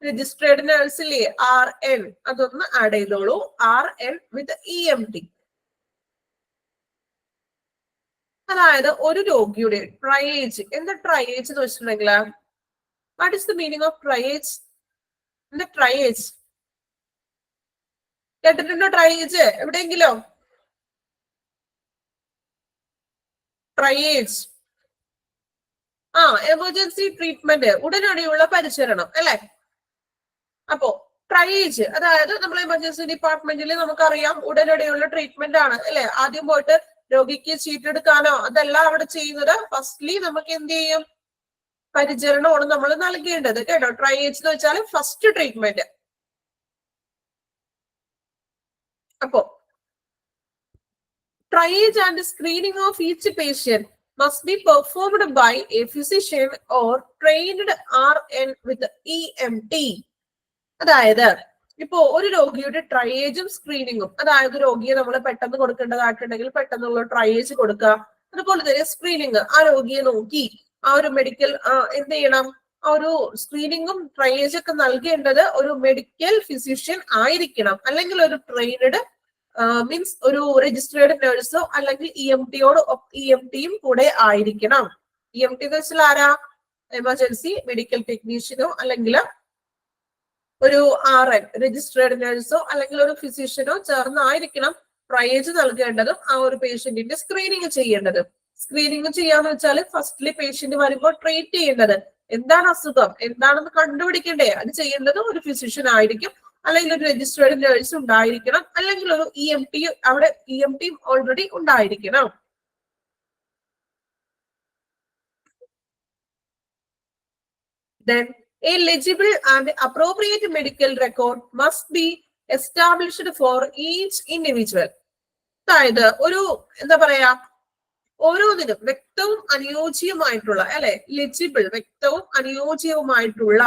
രജിസ്ട്രേഡ് നഴ്സിലെ RN അതൊന്ന് ആഡ് ചെയ്തോളൂ. RN വിത്ത് EMT. അതായത് ഒരു രോഗിയുടെ ട്രയേജ്. എന്താ ട്രയേജ് എന്ന് വെച്ചിട്ടുണ്ടെങ്കിൽ, what is the meaning of triage? എന്താ ട്രയേജ്? കേട്ടിട്ടുണ്ടോ ട്രയേജ് എവിടെയെങ്കിലും? ട്രയേജ് എമർജൻസി ട്രീറ്റ്മെന്റ്, ഉടനടിയുള്ള പരിചരണം അല്ലെ. അപ്പോ ട്രയേജ് അതായത് നമ്മൾ എമർജൻസി ഡിപ്പാർട്ട്മെന്റിൽ നമുക്കറിയാം ഉടനടിയുള്ള ട്രീറ്റ്മെന്റ് ആണ് അല്ലെ. ആദ്യം പോയിട്ട് രോഗിക്ക് ചീട്ടെടുക്കാനോ അതല്ല അവിടെ ചെയ്യുന്നത്. ഫസ്റ്റ്ലി നമുക്ക് എന്ത് ചെയ്യും, പരിചരണമാണ് നമ്മൾ നൽകേണ്ടത് കേട്ടോ. ട്രയേജ് എന്ന് വെച്ചാൽ ഫസ്റ്റ് ട്രീറ്റ്മെന്റ്. അപ്പോ triage and screening of each patient must be performed by a physician or trained RN with EMT. അതായത് ഇപ്പോ ഒരു രോഗിയുടെ ട്രയേജും സ്ക്രീനിങ്ങും, അതായത് രോഗിയെ നമ്മൾ പെട്ടെന്ന് കൊടുക്കേണ്ടതായിട്ടുണ്ടെങ്കിൽ പെട്ടെന്നുള്ള ട്രയേജ് കൊടുക്കുക. അതുപോലെ തന്നെ സ്ക്രീനിങ്, ആ രോഗിയെ നോക്കി ആ ഒരു മെഡിക്കൽ എന്ത് ചെയ്യണം, ആ ഒരു സ്ക്രീനിങ്ങും ട്രയേജ് ഒക്കെ നൽകേണ്ടത് ഒരു മെഡിക്കൽ ഫിസിഷ്യൻ ആയിരിക്കണം, അല്ലെങ്കിൽ ഒരു ട്രെയിനഡ് മീൻസ് ഒരു രജിസ്ട്രേഡ് നഴ്സോ അല്ലെങ്കിൽ EMTയും കൂടെ ആയിരിക്കണം. EMT എന്ന് വെച്ചാൽ ആരാ, എമർജൻസി മെഡിക്കൽ ടെക്നീഷ്യനോ അല്ലെങ്കിൽ ഒരു RN രജിസ്ട്രേഡ് നഴ്സോ അല്ലെങ്കിൽ ഒരു ഫിസിഷ്യനോ ചേർന്നായിരിക്കണം ട്രയേജ് നൽകേണ്ടതും ആ ഒരു പേഷ്യന്റിന്റെ സ്ക്രീനിങ് ചെയ്യേണ്ടതും. സ്ക്രീനിങ് ചെയ്യാന്ന് വെച്ചാൽ ഫസ്റ്റ്ലി പേഷ്യന്റ് വരുമ്പോൾ ട്രീറ്റ് ചെയ്യേണ്ടത് എന്താണ് അസുഖം എന്താണെന്ന് കണ്ടുപിടിക്കണ്ടേ, അത് ചെയ്യേണ്ടത് ഒരു ഫിസിഷ്യൻ ആയിരിക്കും, അല്ലെങ്കിൽ ഒരു രജിസ്ട്രേഡ് നഴ്സ് ഉണ്ടായിരിക്കണം, അല്ലെങ്കിൽ ഒരു EMT, അവിടെ EMT ഓൾറെഡി ഉണ്ടായിരിക്കണം. Then a legible and appropriate medical record must be established for each individual. അതായത് ഒരു എന്താ പറയാ, ഓരോന്നിനും വ്യക്തവും അനുയോജ്യമായിട്ടുള്ള അല്ലെ, ലെജിബിൾ വ്യക്തവും അനുയോജ്യവുമായിട്ടുള്ള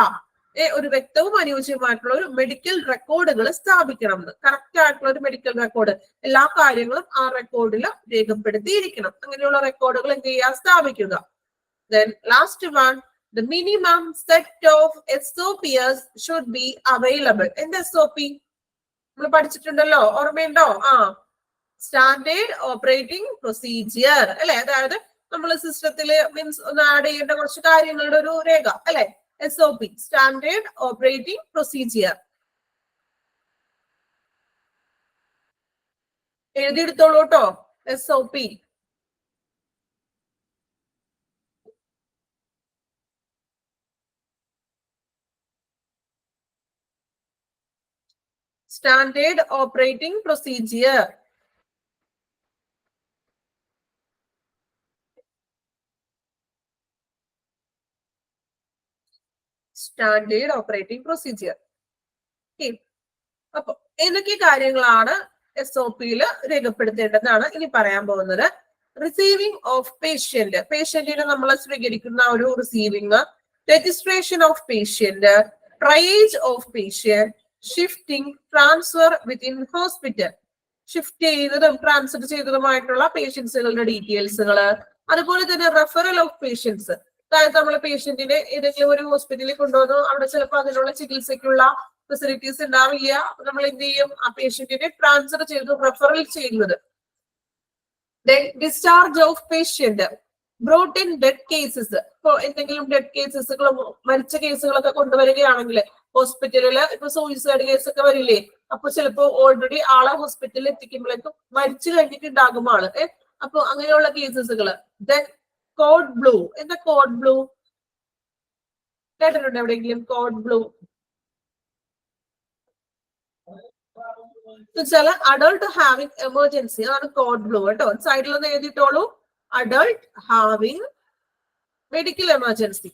ഒരു മെഡിക്കൽ റെക്കോർഡുകൾ സ്ഥാപിക്കണം. കറക്റ്റ് ആയിട്ടുള്ള ഒരു മെഡിക്കൽ റെക്കോർഡ്, എല്ലാ കാര്യങ്ങളും ആ റെക്കോർഡിൽ രേഖപ്പെടുത്തിയിരിക്കണം. അങ്ങനെയുള്ള റെക്കോർഡുകൾ എന്ത് ചെയ്യുക, സ്ഥാപിക്കുക. Then last one, the minimum set of SOPs should be available. എന്താ SOP? നമ്മൾ പഠിച്ചിട്ടുണ്ടല്ലോ, ഓർമ്മയുണ്ടോ? സ്റ്റാൻഡേർഡ് ഓപ്പറേറ്റിംഗ് പ്രൊസീജിയർ അല്ലെ. അതായത് നമ്മൾ സിസ്റ്റത്തില് മീൻസ് ഒന്ന് ആഡ് ചെയ്യേണ്ട കുറച്ച് കാര്യങ്ങളുടെ ഒരു രേഖ അല്ലെ. SOP, standard operating procedure. എഴുതിയെടുത്തോളൂ കേട്ടോ, SOP. Standard operating procedure. Standard operating procedure. അപ്പൊ ഏതൊക്കെ കാര്യങ്ങളാണ് SOPയിൽ രേഖപ്പെടുത്തേണ്ടതാണ് ഇനി പറയാൻ പോകുന്നത്. റിസീവിംഗ് ഓഫ് പേഷ്യന്റ്, പേഷ്യന്റിനെ നമ്മൾ സ്വീകരിക്കുന്ന ഒരു receiving, registration of patient, triage of patient, shifting, transfer within hospital, shift ചെയ്തതും ട്രാൻസ്ഫർ ചെയ്തതുമായിട്ടുള്ള പേഷ്യൻസുകളുടെ ഡീറ്റെയിൽസുകൾ, അതുപോലെ തന്നെ റെഫറൽ ഓഫ് പേഷ്യൻസ്, അതായത് നമ്മളെ പേഷ്യന്റിനെ ഏതെങ്കിലും ഒരു ഹോസ്പിറ്റലിൽ കൊണ്ടുവന്നു, അവിടെ ചിലപ്പോൾ അതിനുള്ള ചികിത്സയ്ക്കുള്ള ഫെസിലിറ്റീസ് ഉണ്ടാവില്ല. നമ്മൾ എന്ത് ചെയ്യും? ആ പേഷ്യന്റിനെ ട്രാൻസ്ഫർ ചെയ്തു റെഫറൽ ചെയ്യുന്നത്. Discharge of patient brought in dead cases. ഇപ്പൊ എന്തെങ്കിലും ഡെഡ് കേസസുകളും മരിച്ച കേസുകളൊക്കെ കൊണ്ടുവരികയാണെങ്കിൽ ഹോസ്പിറ്റലില് ഇപ്പൊ സൂയിസൈഡ് കേസൊക്കെ വരില്ലേ, അപ്പൊ ചിലപ്പോ ഓൾറെഡി ആളെ ഹോസ്പിറ്റലിൽ എത്തിക്കുമ്പോഴേക്കും മരിച്ചു കഴിഞ്ഞിട്ടുണ്ടാകും ആള്. അപ്പൊ അങ്ങനെയുള്ള കേസസുകള്. Then code blue. എന്താ കോഡ് ബ്ലൂ? കേട്ടിട്ടുണ്ട് എവിടെയെങ്കിലും കോഡ് ബ്ലൂ? ചില അഡൾട്ട് ഹാവിംഗ് എമർജൻസി, അതാണ് കോഡ് ബ്ലൂ കേട്ടോ. സൈഡിലൊന്ന് എഴുതിയിട്ടോളൂ, adult having medical emergency.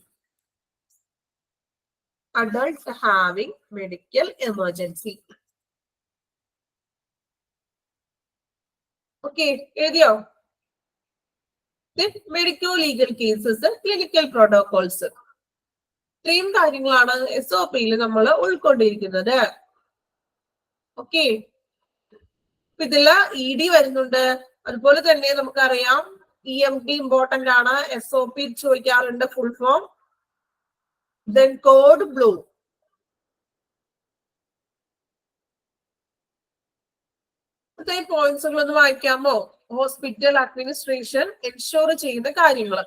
Adult having medical emergency. Okay, എഴുതിയോ? Medico legal cases, clinical protocols, ഇത്രയും കാര്യങ്ങളാണ് SOP-യിൽ നമ്മൾ ഉൾക്കൊണ്ടിരിക്കുന്നത്. ഓക്കെ, ഇതില് ED വരുന്നുണ്ട്. അതുപോലെ തന്നെ നമുക്കറിയാം EMT ഇമ്പോർട്ടന്റ് ആണ്. SOP ചോദിക്കാറുണ്ട് full form. Then code blue. ഇത്രയും പോയിന്റ്സുകൾ ഒന്ന് വായിക്കാമോ? ഹോസ്പിറ്റൽ അഡ്മിനിസ്ട്രേഷൻ എൻഷുർ ചെയ്യുന്ന കാര്യങ്ങൾ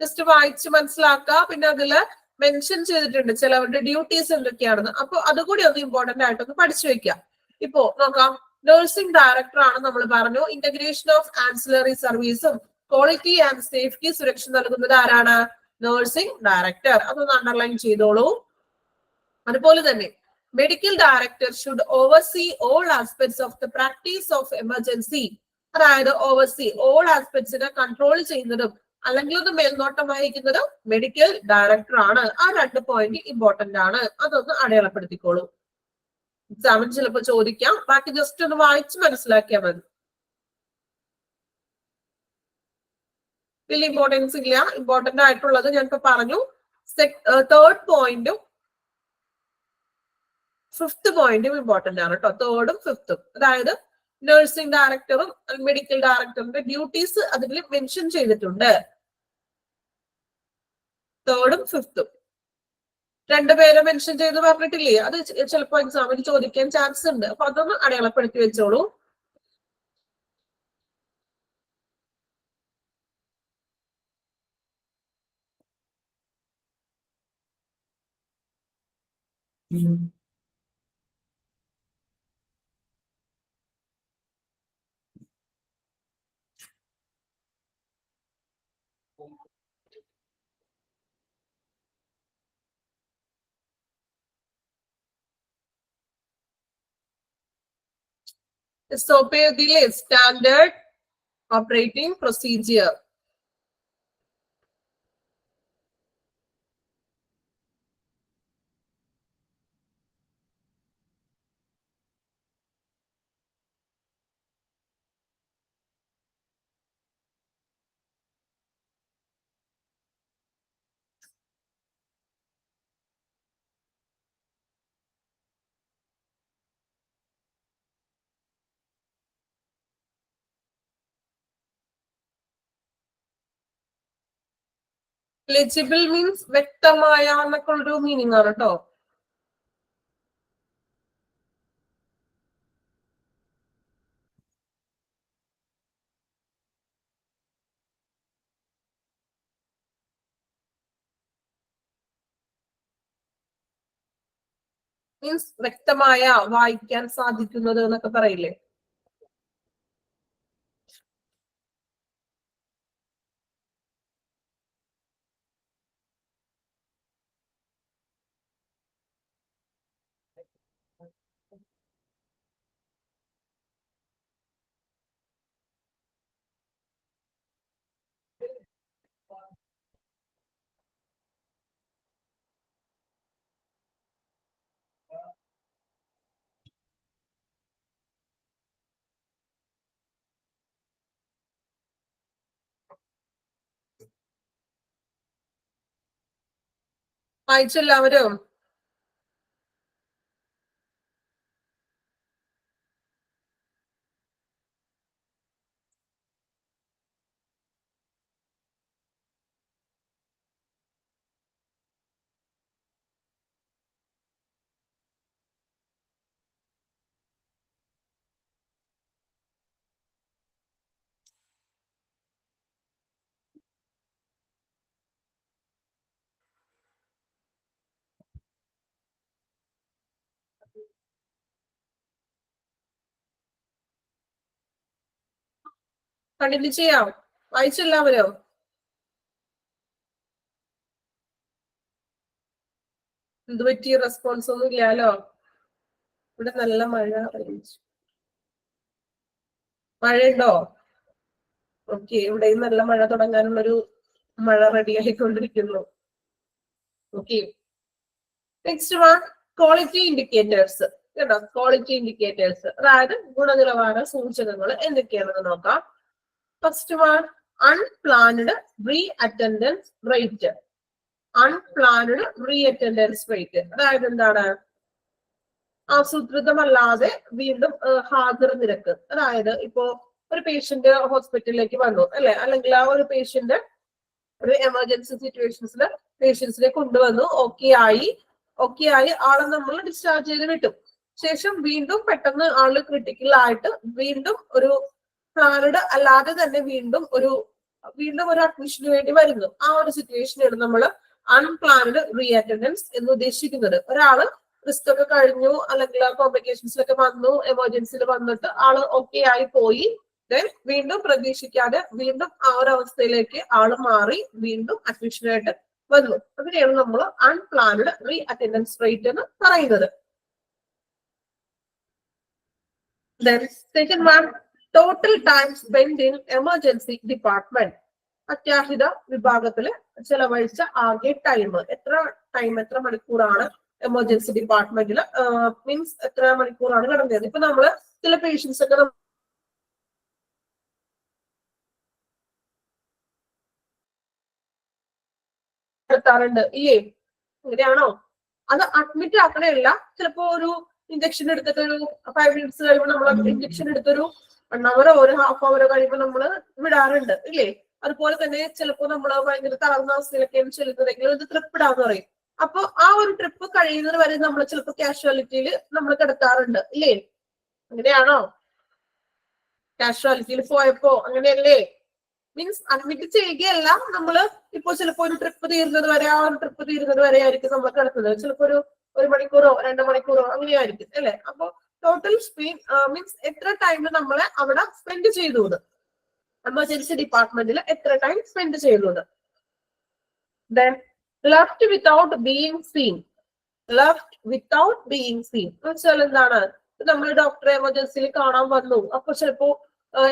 ജസ്റ്റ് വായിച്ച് മനസ്സിലാക്കുക. പിന്നെ അതില് മെൻഷൻ ചെയ്തിട്ടുണ്ട് ചിലവരുടെ ഡ്യൂട്ടീസ് എന്തൊക്കെയാണെന്ന്. അപ്പൊ അതുകൂടി ഒന്ന് ഇമ്പോർട്ടന്റ് ആയിട്ടൊന്ന് പഠിച്ചു വെക്കാം. ഇപ്പോ നോക്കാം, നഴ്സിംഗ് ഡയറക്ടർ ആണ് നമ്മൾ പറഞ്ഞു. ഇന്റഗ്രേഷൻ ഓഫ് ആൻസിലറി സർവീസും ക്വാളിറ്റി ആൻഡ് സേഫ്റ്റി സുരക്ഷ നൽകുന്നത് ആരാണ്? Nursing director. അതൊന്ന് അണ്ടർലൈൻ ചെയ്തോളൂ. അതുപോലെ തന്നെ medical director should oversee all aspects of the practice of emergency. അതായത് ഓവർസീ ഓൾ ആസ്പെക്ട്സിനെ കൺട്രോൾ ചെയ്യുന്നതും അല്ലെങ്കിൽ ഒന്ന് മേൽനോട്ടം വഹിക്കുന്നതും മെഡിക്കൽ ഡയറക്ടർ ആണ്. ആ 2 പോയിന്റ് ഇമ്പോർട്ടന്റ് ആണ്. അതൊന്ന് അടയാളപ്പെടുത്തിക്കോളൂ. എക്സാമിന് ചിലപ്പോൾ ചോദിക്കാം. ബാക്കി ജസ്റ്റ് ഒന്ന് വായിച്ച് മനസ്സിലാക്കിയാൽ മതി. വലിയ ഇമ്പോർട്ടൻസ് ഇല്ല. ഇമ്പോർട്ടന്റ് ആയിട്ടുള്ളത് ഞാൻ ഇപ്പൊ പറഞ്ഞു. തേർഡ് പോയിന്റും 5th പോയിന്റും ഇമ്പോർട്ടന്റ് ആണ് കേട്ടോ. 3rd ഉം 5th ഉം. അതായത് നഴ്സിംഗ് ഡയറക്ടറും മെഡിക്കൽ ഡയറക്ടറിന്റെ ഡ്യൂട്ടീസ് അതിൽ മെൻഷൻ ചെയ്തിട്ടുണ്ട്. 3rd ഉം 5th ഉം. 2 പേരെ മെൻഷൻ ചെയ്ത് പറഞ്ഞിട്ടില്ലേ? അത് ചിലപ്പോൾ എക്സാമിന് ചോദിക്കാൻ ചാൻസ് ഉണ്ട്. അപ്പൊ അതൊന്ന് അടയാളപ്പെടുത്തി വെച്ചോളൂ. SOP ഇതിലെ standard operating procedure. Legible means വ്യക്തമായ എന്നൊക്കെ ഉള്ളൊരു മീനിങ് ആണ് കേട്ടോ. മീൻസ് വ്യക്തമായ, വായിക്കാൻ സാധിക്കുന്നത് എന്നൊക്കെ പറയില്ലേ? വായിച്ചെല്ലാവരും? കണ്ടിന്യൂ ചെയ്യാം. വായിച്ചെല്ലാവരോ? എന്ത് പറ്റി? റെസ്പോൺസ് ഒന്നും ഇല്ലാലോ. ഇവിടെ നല്ല മഴ. മഴയുണ്ടോ? ഓക്കെ, ഇവിടെയും നല്ല മഴ തുടങ്ങാനുള്ളൊരു മഴ റെഡി ആയിക്കൊണ്ടിരിക്കുന്നു. Okay, next one quality indicators. കേട്ടോ, ക്വാളിറ്റി ഇൻഡിക്കേറ്റേഴ്സ് അതായത് ഗുണനിലവാര സൂചകങ്ങൾ എന്തൊക്കെയാണെന്ന് നോക്കാം. First one unplanned re attendance rate. Unplanned re attendance rate അതായത് എന്താണ്? ആസൂത്രിതമല്ലാതെ വീണ്ടും ഹാജർ നിരക്ക്. അതായത് ഇപ്പോ ഒരു പേഷ്യന്റ് ഹോസ്പിറ്റലിലേക്ക് വന്നു അല്ലെ, അല്ലെങ്കിൽ ആ ഒരു പേഷ്യന്റ് ഒരു എമർജൻസി സിറ്റുവേഷൻസിൽ പേഷ്യൻസിനെ കൊണ്ടുവന്നു, ഓക്കെ ആയി ആളെ നമ്മൾ ഡിസ്ചാർജ് ചെയ്ത് വിട്ടു. ശേഷം വീണ്ടും പെട്ടെന്ന് ആള് ക്രിട്ടിക്കൽ ആയിട്ട് വീണ്ടും ഒരു പ്ലാനഡ് അല്ലാതെ തന്നെ വീണ്ടും ഒരു അഡ്മിഷന് വേണ്ടി വരുന്നു. ആ ഒരു സിറ്റുവേഷനാണ് നമ്മൾ അൺപ്ലാനഡ് റീ അറ്റൻഡൻസ് എന്ന് ഉദ്ദേശിക്കുന്നത്. ഒരാള് റിസ്ക് ഒക്കെ കഴിഞ്ഞു അല്ലെങ്കിൽ കോംപ്ലിക്കേഷൻസിലൊക്കെ വന്നു, എമർജൻസിയിൽ വന്നിട്ട് ആള് ഓക്കെ ആയി പോയി, വീണ്ടും പ്രതീക്ഷിക്കാതെ വീണ്ടും ആ ഒരു അവസ്ഥയിലേക്ക് ആള് മാറി വീണ്ടും അഡ്മിഷനായിട്ട് വന്നു. അതിനെയാണ് നമ്മൾ അൺപ്ലാൻഡ് റീ അറ്റൻഡൻസ് റേറ്റ് എന്ന് പറയുന്നത്. Second one total time spend in emergency department. അത്യാഹിത വിഭാഗത്തില് ചെലവഴിച്ച ആകെ ടൈം. എത്ര മണിക്കൂറാണ് എമർജൻസി ഡിപ്പാർട്ട്മെന്റിൽ, മീൻസ് എത്ര മണിക്കൂറാണ് കിടന്നത്. ഇപ്പൊ നമ്മള് ചില പേഷ്യൻസ് ഒക്കെ എടുത്താറുണ്ട് ഇല്ലേ? അങ്ങനെയാണോ? അത് അഡ്മിറ്റ് ആക്കണല്ല, ചിലപ്പോ ഒരു ഇഞ്ചക്ഷൻ എടുത്തിട്ട് ഒരു 5 മിനിറ്റ്സ് കഴിയുമ്പോൾ നമ്മൾ ഇഞ്ചക്ഷൻ എടുത്തൊരു 1 അവറോ ഒരു ഹാഫ് അവറോ കഴിയുമ്പോൾ നമ്മൾ വിടാറുണ്ട് ഇല്ലേ? അതുപോലെ തന്നെ ചിലപ്പോ നമ്മൾ ഭയങ്കര തളർന്ന അവസ്ഥയിലൊക്കെയാണ് ചെല്ലുന്നതെങ്കിൽ ഇത് ട്രിപ്പ് ഇടാന്ന് പറയും. അപ്പൊ ആ ഒരു ട്രിപ്പ് കഴിയുന്നത് വരെ നമ്മൾ ചിലപ്പോൾ കാഷ്വാലിറ്റിയിൽ നമ്മൾ കിടത്താറുണ്ട് ഇല്ലേ? അങ്ങനെയാണോ? കാഷ്വാലിറ്റിയിൽ പോയപ്പോ അങ്ങനെയല്ലേ? മീൻസ് അഡ്മിറ്റ് ചെയ്യുകയല്ല, നമ്മള് ഇപ്പൊ ചിലപ്പോ ഒരു ട്രിപ്പ് തീരുന്നത് വരെ ആയിരിക്കും നമ്മൾ കിടക്കുന്നത്. ചിലപ്പോ ഒരു മണിക്കൂറോ 2 മണിക്കൂറോ അങ്ങനെയായിരിക്കും അല്ലെ? അപ്പൊ ടോട്ടൽ സ്പീഡ് മീൻസ് എത്ര ടൈം നമ്മളെ അവിടെ സ്പെൻഡ് ചെയ്തു, എമർജൻസി ഡിപ്പാർട്ട്മെന്റിൽ എത്ര ടൈം സ്പെൻഡ് ചെയ്യുന്നത്. Then left without being seen. Left without being seen എന്ന് വെച്ചാൽ എന്താണ്? നമ്മൾ ഡോക്ടറെ എമർജൻസിയിൽ കാണാൻ വന്നു, അപ്പൊ ചിലപ്പോ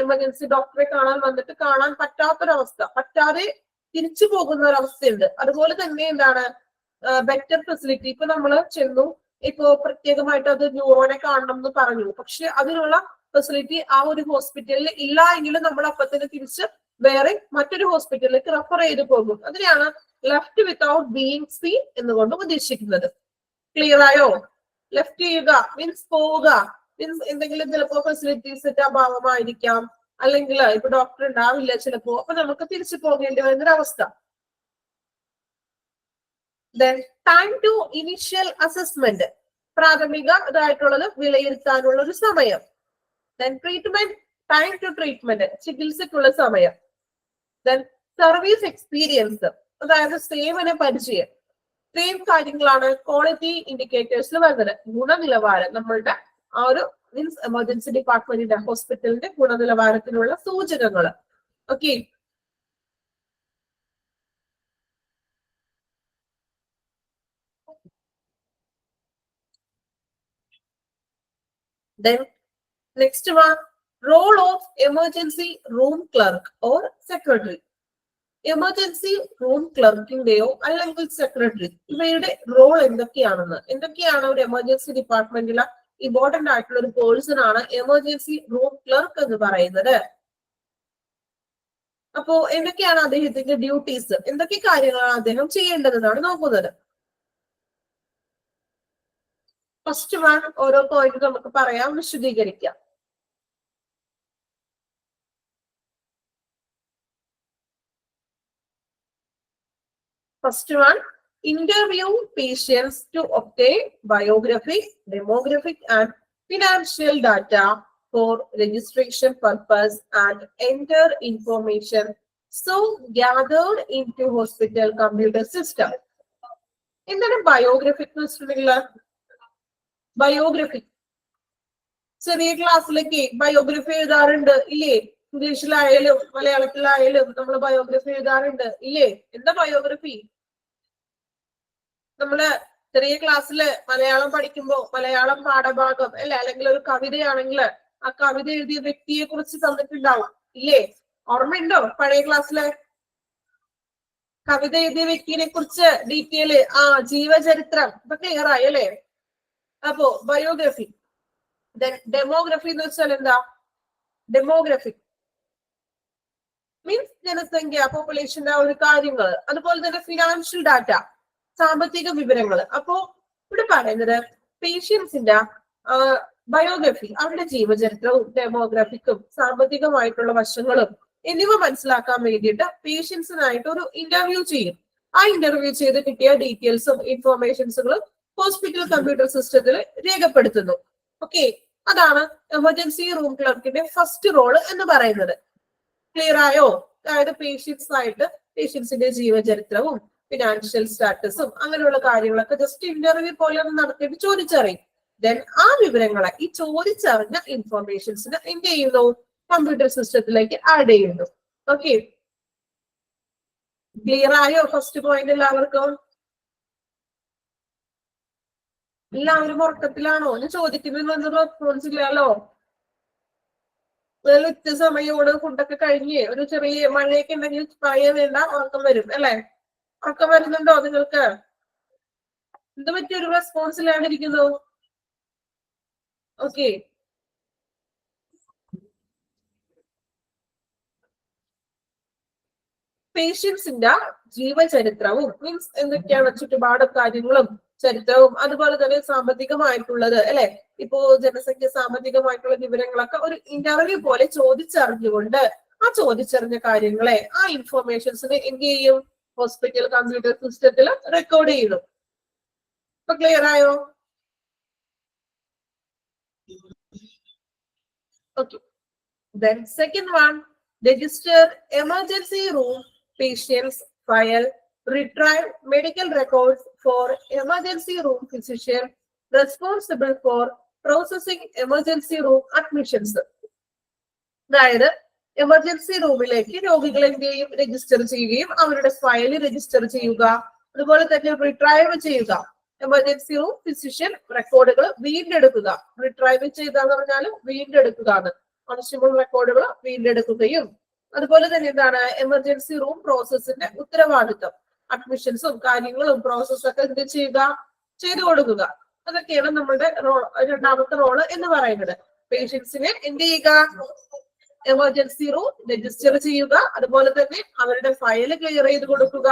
എമർജൻസി ഡോക്ടറെ കാണാൻ വന്നിട്ട് കാണാൻ പറ്റാത്തൊരവസ്ഥ, പറ്റാതെ തിരിച്ചു പോകുന്ന ഒരവസ്ഥയുണ്ട്. അതുപോലെ തന്നെ എന്താണ് ബെറ്റർ ഫെസിലിറ്റി. ഇപ്പൊ നമ്മൾ ചെന്നു, ഇപ്പോ പ്രത്യേകമായിട്ട് അത് ന്യൂറോനെ കാണണം എന്ന് പറഞ്ഞു, പക്ഷെ അതിനുള്ള ഫെസിലിറ്റി ആ ഒരു ഹോസ്പിറ്റലിൽ ഇല്ല എങ്കിലും നമ്മൾ അപ്പത്തിന് തിരിച്ച് വേറെ മറ്റൊരു ഹോസ്പിറ്റലിലേക്ക് റെഫർ ചെയ്ത് പോകും. അതിനെയാണ് ലെഫ്റ്റ് വിത്തൗട്ട് ബീയിങ് സീൻ എന്നുകൊണ്ട് ഉദ്ദേശിക്കുന്നത്. ക്ലിയർ ആയോ? ലെഫ്റ്റ് ചെയ്യുക മീൻസ് പോവുക, മീൻസ് എന്തെങ്കിലും ചിലപ്പോ ഫെസിലിറ്റീസിന്റെ അഭാവമായിരിക്കാം, അല്ലെങ്കിൽ ഇപ്പൊ ഡോക്ടർ ഉണ്ടാവില്ല ചിലപ്പോ, അപ്പൊ നമുക്ക് തിരിച്ചു പോകേണ്ടി വരുന്നൊരവസ്ഥ. Time to initial assessment. പ്രാഥമിക ഇതായിട്ടുള്ളത് വിലയിരുത്താനുള്ള ഒരു സമയം. ട്രീറ്റ്മെന്റ്, ടൈം ടു ട്രീറ്റ്മെന്റ്, ചികിത്സക്കുള്ള സമയം. സർവീസ് എക്സ്പീരിയൻസ്, അതായത് സേവന പരിചയം. ഇത്രയും കാര്യങ്ങളാണ് ക്വാളിറ്റി ഇൻഡിക്കേറ്റേഴ്സിൽ വരുന്നത്. ഗുണനിലവാരം, നമ്മളുടെ ആ ഒരു മീൻസ് എമർജൻസി ഡിപ്പാർട്ട്മെന്റിന്റെ ഹോസ്പിറ്റലിന്റെ ഗുണനിലവാരത്തിനുള്ള സൂചകങ്ങൾ. Okay, then next one, role of emergency room clerk or secretary. Emergency room ക്ലർക്കിന്റെയോ അല്ലെങ്കിൽ സെക്രട്ടറി, ഇവയുടെ റോൾ എന്തൊക്കെയാണ് ഒരു എമർജൻസി ഡിപ്പാർട്ട്മെന്റിലെ ഇമ്പോർട്ടന്റ് ആയിട്ടുള്ള ഒരു പേഴ്സൺ ആണ് എമർജൻസി റൂം ക്ലർക്ക് എന്ന് പറയുന്നത്. അപ്പോ എന്തൊക്കെയാണ് അദ്ദേഹത്തിന്റെ ഡ്യൂട്ടീസ്, എന്തൊക്കെ കാര്യങ്ങളാണ് അദ്ദേഹം ചെയ്യേണ്ടതെന്നാണ് നോക്കുന്നത്. ഫസ്റ്റ് വൺ, ഓരോ പോയിന്റ് നമുക്ക് പറയാം, വിശദീകരിക്കാം. First one, interview patients to obtain biographic, demographic and financial data for registration purpose and enter information so gathered into hospital computer system. എന്താണ് ബയോഗ്രഫിക് എന്ന് വെച്ചിട്ടുണ്ടെങ്കിൽ ബയോഗ്രഫി. ചെറിയ ക്ലാസ്സിലൊക്കെ ബയോഗ്രഫി എഴുതാറുണ്ട് ഇല്ലേ? ഇംഗ്ലീഷിലായാലും മലയാളത്തിലായാലും നമ്മൾ ബയോഗ്രഫി എഴുതാറുണ്ട് ഇല്ലേ? എന്താ ബയോഗ്രഫി? നമ്മള് ചെറിയ ക്ലാസ്സില് മലയാളം പഠിക്കുമ്പോ മലയാളം പാഠഭാഗം അല്ലെ, അല്ലെങ്കിൽ ഒരു കവിതയാണെങ്കിൽ ആ കവിത എഴുതിയ വ്യക്തിയെ കുറിച്ച് തന്നിട്ടുണ്ടാവും ഇല്ലേ? ഓർമ്മയുണ്ടോ പഴയ ക്ലാസ്സില് കവിത എഴുതിയ വ്യക്തിയെ കുറിച്ച് ഡീറ്റെയിൽ, ജീവചരിത്രം ഇപ്പൊ ക്ലിയർ ആയി അല്ലെ? അപ്പോ ബയോഗ്രഫി. ഡെമോഗ്രഫി എന്ന് വെച്ചാൽ എന്താ? ഡെമോഗ്രഫി മീൻസ് ജനസംഖ്യ, പോപ്പുലേഷന്റെ ആ ഒരു കാര്യങ്ങൾ. അതുപോലെ തന്നെ ഫിനാൻഷ്യൽ ഡാറ്റ, സാമ്പത്തിക വിവരങ്ങൾ. അപ്പോ ഇവിടെ പറയുന്നത് പേഷ്യൻസിന്റെ ബയോഗ്രഫി, അവരുടെ ജീവചരിത്രവും ഡെമോഗ്രഫിക്കും സാമ്പത്തികമായിട്ടുള്ള വശങ്ങളും എന്നിവ മനസ്സിലാക്കാൻ വേണ്ടിയിട്ട് പേഷ്യൻസിനായിട്ട് ഒരു ഇന്റർവ്യൂ ചെയ്യും. ആ ഇന്റർവ്യൂ ചെയ്ത് കിട്ടിയ ഡീറ്റെയിൽസും ഇൻഫോർമേഷൻസുകളും ഹോസ്പിറ്റൽ കമ്പ്യൂട്ടർ സിസ്റ്റത്തിൽ രേഖപ്പെടുത്തുന്നു. ഓക്കെ, അതാണ് എമർജൻസി റൂം ക്ലർക്കിന്റെ ഫസ്റ്റ് റോള് എന്ന് പറയുന്നത്. ക്ലിയർ ആയോ? അതായത് പേഷ്യൻസിന്റെ ജീവചരിത്രവും ഫിനാൻഷ്യൽ സ്റ്റാറ്റസും അങ്ങനെയുള്ള കാര്യങ്ങളൊക്കെ ജസ്റ്റ് ഇന്റർവ്യൂ പോലെ നടത്തിയിട്ട് ചോദിച്ചറിയും. ദെൻ ആ വിവരങ്ങളെ, ഈ ചോദിച്ചറിഞ്ഞ ഇൻഫോർമേഷൻസിന് എന്ത് ചെയ്യുന്നു? കമ്പ്യൂട്ടർ സിസ്റ്റത്തിലേക്ക് ആഡ് ചെയ്യുന്നു. ഓക്കെ, ക്ലിയർ ആയോ ഫസ്റ്റ് പോയിന്റ് എല്ലാവർക്കും? എല്ലാവരും ഉറക്കത്തിലാണോ? ഞാൻ ചോദിക്കുന്നതിനൊന്നും റെസ്പോൺസ് ഇല്ലല്ലോ. ഉച്ച സമയോട് ഫുഡൊക്കെ കഴിഞ്ഞ് ഒരു ചെറിയ മഴയൊക്കെ ഉണ്ടെങ്കിൽ പറയാൻ വേണ്ട, ഉറക്കം വരും അല്ലെ? ഉറക്കം വരുന്നുണ്ടോ നിങ്ങൾക്ക്? എന്ത് പറ്റി ഒരു റെസ്പോൺസ് ഇല്ലാണ്ടിരിക്കുന്നു? ഓക്കെ, പേഷ്യൻസിന്റെ ജീവചരിത്രവും മീൻസ് എന്തൊക്കെയാണ് ചുറ്റുപാട് കാര്യങ്ങളും ചരിത്രവും അതുപോലെ തന്നെ സാമ്പത്തികമായിട്ടുള്ളത് അല്ലെ? ഇപ്പോ ജനസംഖ്യ, സാമ്പത്തികമായിട്ടുള്ള വിവരങ്ങളൊക്കെ ഒരു ഇന്റർവ്യൂ പോലെ ചോദിച്ചറിഞ്ഞുകൊണ്ട് ആ ചോദിച്ചറിഞ്ഞ കാര്യങ്ങളെ, ആ ഇൻഫോർമേഷൻസിനെ എന്ത് ചെയ്യും? ഹോസ്പിറ്റൽ കമ്പ്യൂട്ടർ സിസ്റ്റത്തിൽ റെക്കോർഡ് ചെയ്യുന്നു. ഇപ്പൊ ക്ലിയർ ആയോ? Okay, then second one, register emergency room patients file, retrieve medical records for emergency room physician responsible for processing emergency room admissions. അതായത് എമർജൻസി റൂമിലേക്ക് രോഗികളെ എന്ത് ചെയ്യും? രജിസ്റ്റർ ചെയ്യുകയും അവരുടെ ഫയൽ രജിസ്റ്റർ ചെയ്യുക, അതുപോലെ തന്നെ റിട്രൈവ് ചെയ്യുക. എമർജൻസി റൂം ഫിസിഷ്യൻ റെക്കോർഡുകൾ വീണ്ടെടുക്കുക. റിട്രൈവ് ചെയ്ത എന്ന് പറഞ്ഞാൽ വീണ്ടെടുക്കുക, ആവശ്യമുള്ള റെക്കോർഡുകൾ വീണ്ടെടുക്കുകയും അതുപോലെ തന്നെ എന്താണ്? എമർജൻസി റൂം പ്രോസസ്സിന്റെ ഉത്തരവാദിത്വം, അഡ്മിഷൻസും കാര്യങ്ങളും പ്രോസസ്സൊക്കെ എന്ത് ചെയ്യുക? ചെയ്തു കൊടുക്കുക. അതൊക്കെയാണ് നമ്മുടെ രണ്ടാമത്തെ റോള് എന്ന് പറയുന്നത്. പേഷ്യൻസിനെ എന്ത് ചെയ്യുക? എമർജൻസി റൂം രജിസ്റ്റർ ചെയ്യുക, അതുപോലെ തന്നെ അവരുടെ ഫയൽ ക്ലിയർ ചെയ്ത് കൊടുക്കുക,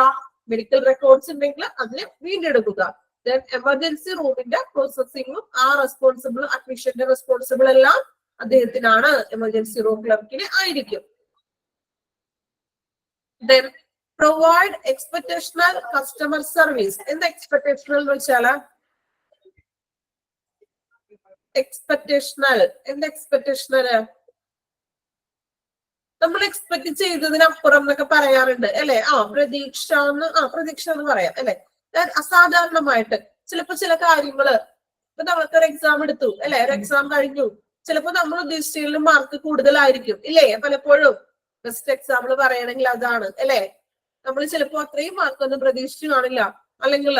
മെഡിക്കൽ റെക്കോർഡ്സ് ഉണ്ടെങ്കിൽ അതിനെ വീണ്ടെടുക്കുക. ദെൻ എമർജൻസി റൂമിന്റെ പ്രോസസ്സിംഗും ആ റെസ്പോൺസിബിൾ, അഡ്മിഷന്റെ റെസ്പോൺസിബിൾ എല്ലാം അദ്ദേഹത്തിനാണ്, എമർജൻസി റൂം ക്ലർക്കിന് ആയിരിക്കും. Then provide expectational customer service. എന്താ expectational എന്ന് വെച്ചാല്? എക്സ്പെക്ടേഷണൽ എന്താ? എക്സ്പെക്ടേഷണൽ നമ്മൾ എക്സ്പെക്ട് ചെയ്തതിനപ്പുറം എന്നൊക്കെ പറയാറുണ്ട് അല്ലെ? പ്രതീക്ഷ എന്ന് പറയാം അല്ലെ? അസാധാരണമായിട്ട് ചിലപ്പോ ചില കാര്യങ്ങള്, ഇപ്പൊ നമ്മൾക്കൊരു എക്സാം എടുത്തു അല്ലെ? ഒരു എക്സാം കഴിഞ്ഞു, ചിലപ്പോ നമ്മൾ ഉദ്ദേശിച്ചതിലും മാർക്ക് കൂടുതലായിരിക്കും ഇല്ലേ? പലപ്പോഴും ബെസ്റ്റ് എക്സാമ്പിൾ പറയണമെങ്കിൽ അതാണ് അല്ലെ? നമ്മൾ ചിലപ്പോ അത്രയും മാർക്കൊന്നും പ്രതീക്ഷിച്ചു കാണില്ല, അല്ലെങ്കിൽ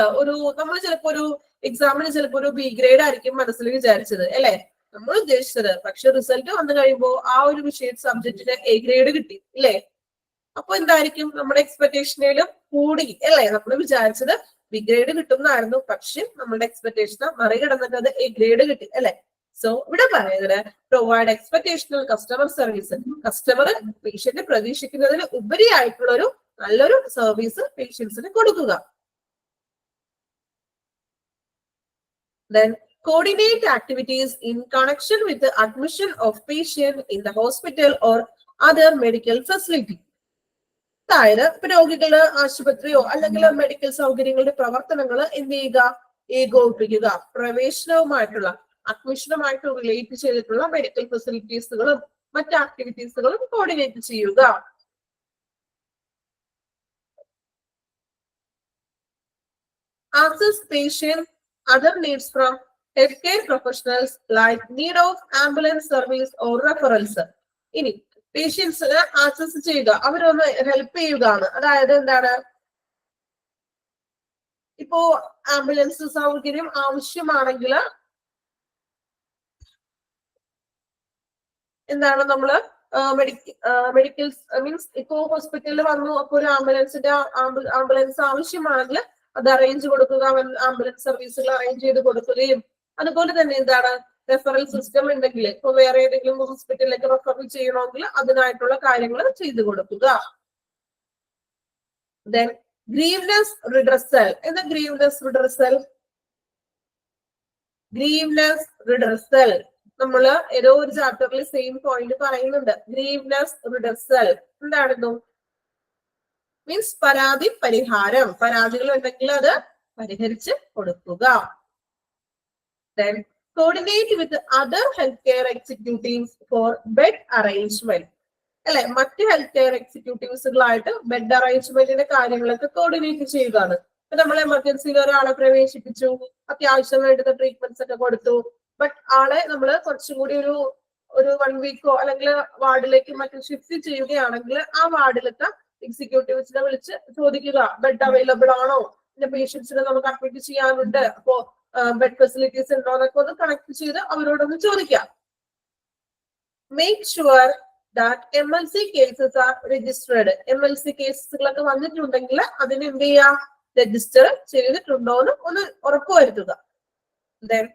നമ്മൾ ചിലപ്പോ ഒരു എക്സാമിന് ചിലപ്പോ ഒരു ബി ഗ്രേഡ് ആയിരിക്കും മനസ്സിൽ വിചാരിച്ചത് അല്ലെ? നമ്മൾ ഉദ്ദേശിച്ചത്. പക്ഷെ റിസൾട്ട് വന്നു കഴിയുമ്പോൾ ആ ഒരു വിഷയം സബ്ജക്റ്റിന് എ ഗ്രേഡ് കിട്ടി ഇല്ലേ? അപ്പൊ എന്തായിരിക്കും? നമ്മുടെ എക്സ്പെക്ടേഷനിലും കൂടി അല്ലെ? നമ്മൾ വിചാരിച്ചത് ബി ഗ്രേഡ് കിട്ടുന്നതായിരുന്നു, പക്ഷെ നമ്മുടെ എക്സ്പെക്ടേഷനെ മറികടന്നിട്ട് അത് എ ഗ്രേഡ് കിട്ടി അല്ലെ? സോ ഇവിടെ പറയുന്നത് provide exceptional customer service. Customer patient പ്രതീക്ഷിക്കുന്നതിന് ഉപരിയായിട്ടുള്ള ഒരു നല്ലൊരു സർവീസ് പേഷ്യൻസിന് കൊടുക്കുക. Then coordinate activities in connection with the admission of patient in the hospital or other medical facility. അതായത് ഇപ്പൊ രോഗികള് ആശുപത്രിയോ അല്ലെങ്കിൽ മെഡിക്കൽ സൗകര്യങ്ങളുടെ പ്രവർത്തനങ്ങൾ എന്ത് ചെയ്യുക? ഏകോപിപ്പിക്കുക. പ്രവേശനവുമായിട്ടുള്ള, അഡ്മിഷനുമായിട്ട് റിലേറ്റ് ചെയ്തിട്ടുള്ള മെഡിക്കൽ ഫെസിലിറ്റീസുകളും മറ്റ് ആക്ടിവിറ്റീസുകളും കോർഡിനേറ്റ് ചെയ്യുക. Access patient other needs from healthcare professionals like need of ambulance service or referrals. ഇനി പേഷ്യൻസിന് ആക്സസ് ചെയ്യുക, അവരൊന്ന് ഹെൽപ്പ് ചെയ്യുകയാണ്. അതായത് എന്താണ്, ഇപ്പോ ആംബുലൻസ് സൗകര്യം ആവശ്യമാണെങ്കിൽ എന്താണ് നമ്മള് മെഡിക്കൽ മീൻസ് ഇപ്പോ ഹോസ്പിറ്റലിൽ വന്നു, അപ്പൊ ഒരു ആംബുലൻസ് ആവശ്യമാണെങ്കിൽ അത് അറേഞ്ച് കൊടുക്കുക, ആംബുലൻസ് സർവീസുകൾ അറേഞ്ച് ചെയ്ത് കൊടുക്കുകയും അതുപോലെ തന്നെ എന്താണ് റെഫറൽ സിസ്റ്റം ഉണ്ടെങ്കിൽ ഇപ്പൊ വേറെ ഏതെങ്കിലും ഹോസ്പിറ്റലിലേക്ക് റെഫർ ചെയ്യണമെങ്കിൽ അതിനായിട്ടുള്ള കാര്യങ്ങൾ ചെയ്തു കൊടുക്കുക. Then grievance redressal. എന്താ grievance redressal? grievance redressal നമ്മള് ഏതോ ഒരു ചാപ്റ്ററിൽ സെയിം പോയിന്റ് പറയുന്നുണ്ട്. grievance redressal എന്തായിരുന്നു? മീൻസ് പരാതി പരിഹാരം, പരാതികൾ ഉണ്ടെങ്കിൽ അത് പരിഹരിച്ച് കൊടുക്കുക. Then coordinate with other healthcare executives for bed arrangement. അല്ലെ, മറ്റ് ഹെൽത്ത് കെയർ എക്സിക്യൂട്ടീവ്സുകളായിട്ട് ബെഡ് അറേഞ്ച്മെന്റിന്റെ കാര്യങ്ങളൊക്കെ കോർഡിനേറ്റ് ചെയ്യുകയാണ്. ഇപ്പൊ നമ്മൾ എമർജൻസിയിൽ ഒരാളെ പ്രവേശിപ്പിച്ചു, അത്യാവശ്യം വേണ്ടുന്ന ട്രീറ്റ്മെന്റ്സ് ഒക്കെ കൊടുത്തു, ബട്ട് ആളെ നമ്മൾ കുറച്ചും കൂടി ഒരു 1 വീക്കോ അല്ലെങ്കിൽ വാർഡിലേക്ക് മറ്റും ഷിഫ്റ്റ് ചെയ്യുകയാണെങ്കിൽ ആ വാർഡിലത്തെ എക്സിക്യൂട്ടീവ്സിനെ വിളിച്ച് ചോദിക്കുക, ബെഡ് അവൈലബിൾ ആണോ, പിന്നെ പേഷ്യൻസിനെ നമുക്ക് അഡ്മിറ്റ് ചെയ്യാനുണ്ട്, അപ്പോ ബെഡ് ഫെസിലിറ്റീസ് ഉണ്ടോ എന്നൊക്കെ ഒന്ന് കണക്ട് ചെയ്ത് അവരോടൊന്ന് ചോദിക്കാം. Make sure that MLC cases are registered. MLC കേസുകളൊക്കെ വന്നിട്ടുണ്ടെങ്കിൽ അതിന് എന്ത് ചെയ്യാം, രജിസ്റ്റർ ചെയ്തിട്ടുണ്ടോ എന്ന് ഒന്ന് ഉറപ്പുവരുത്തുക. Then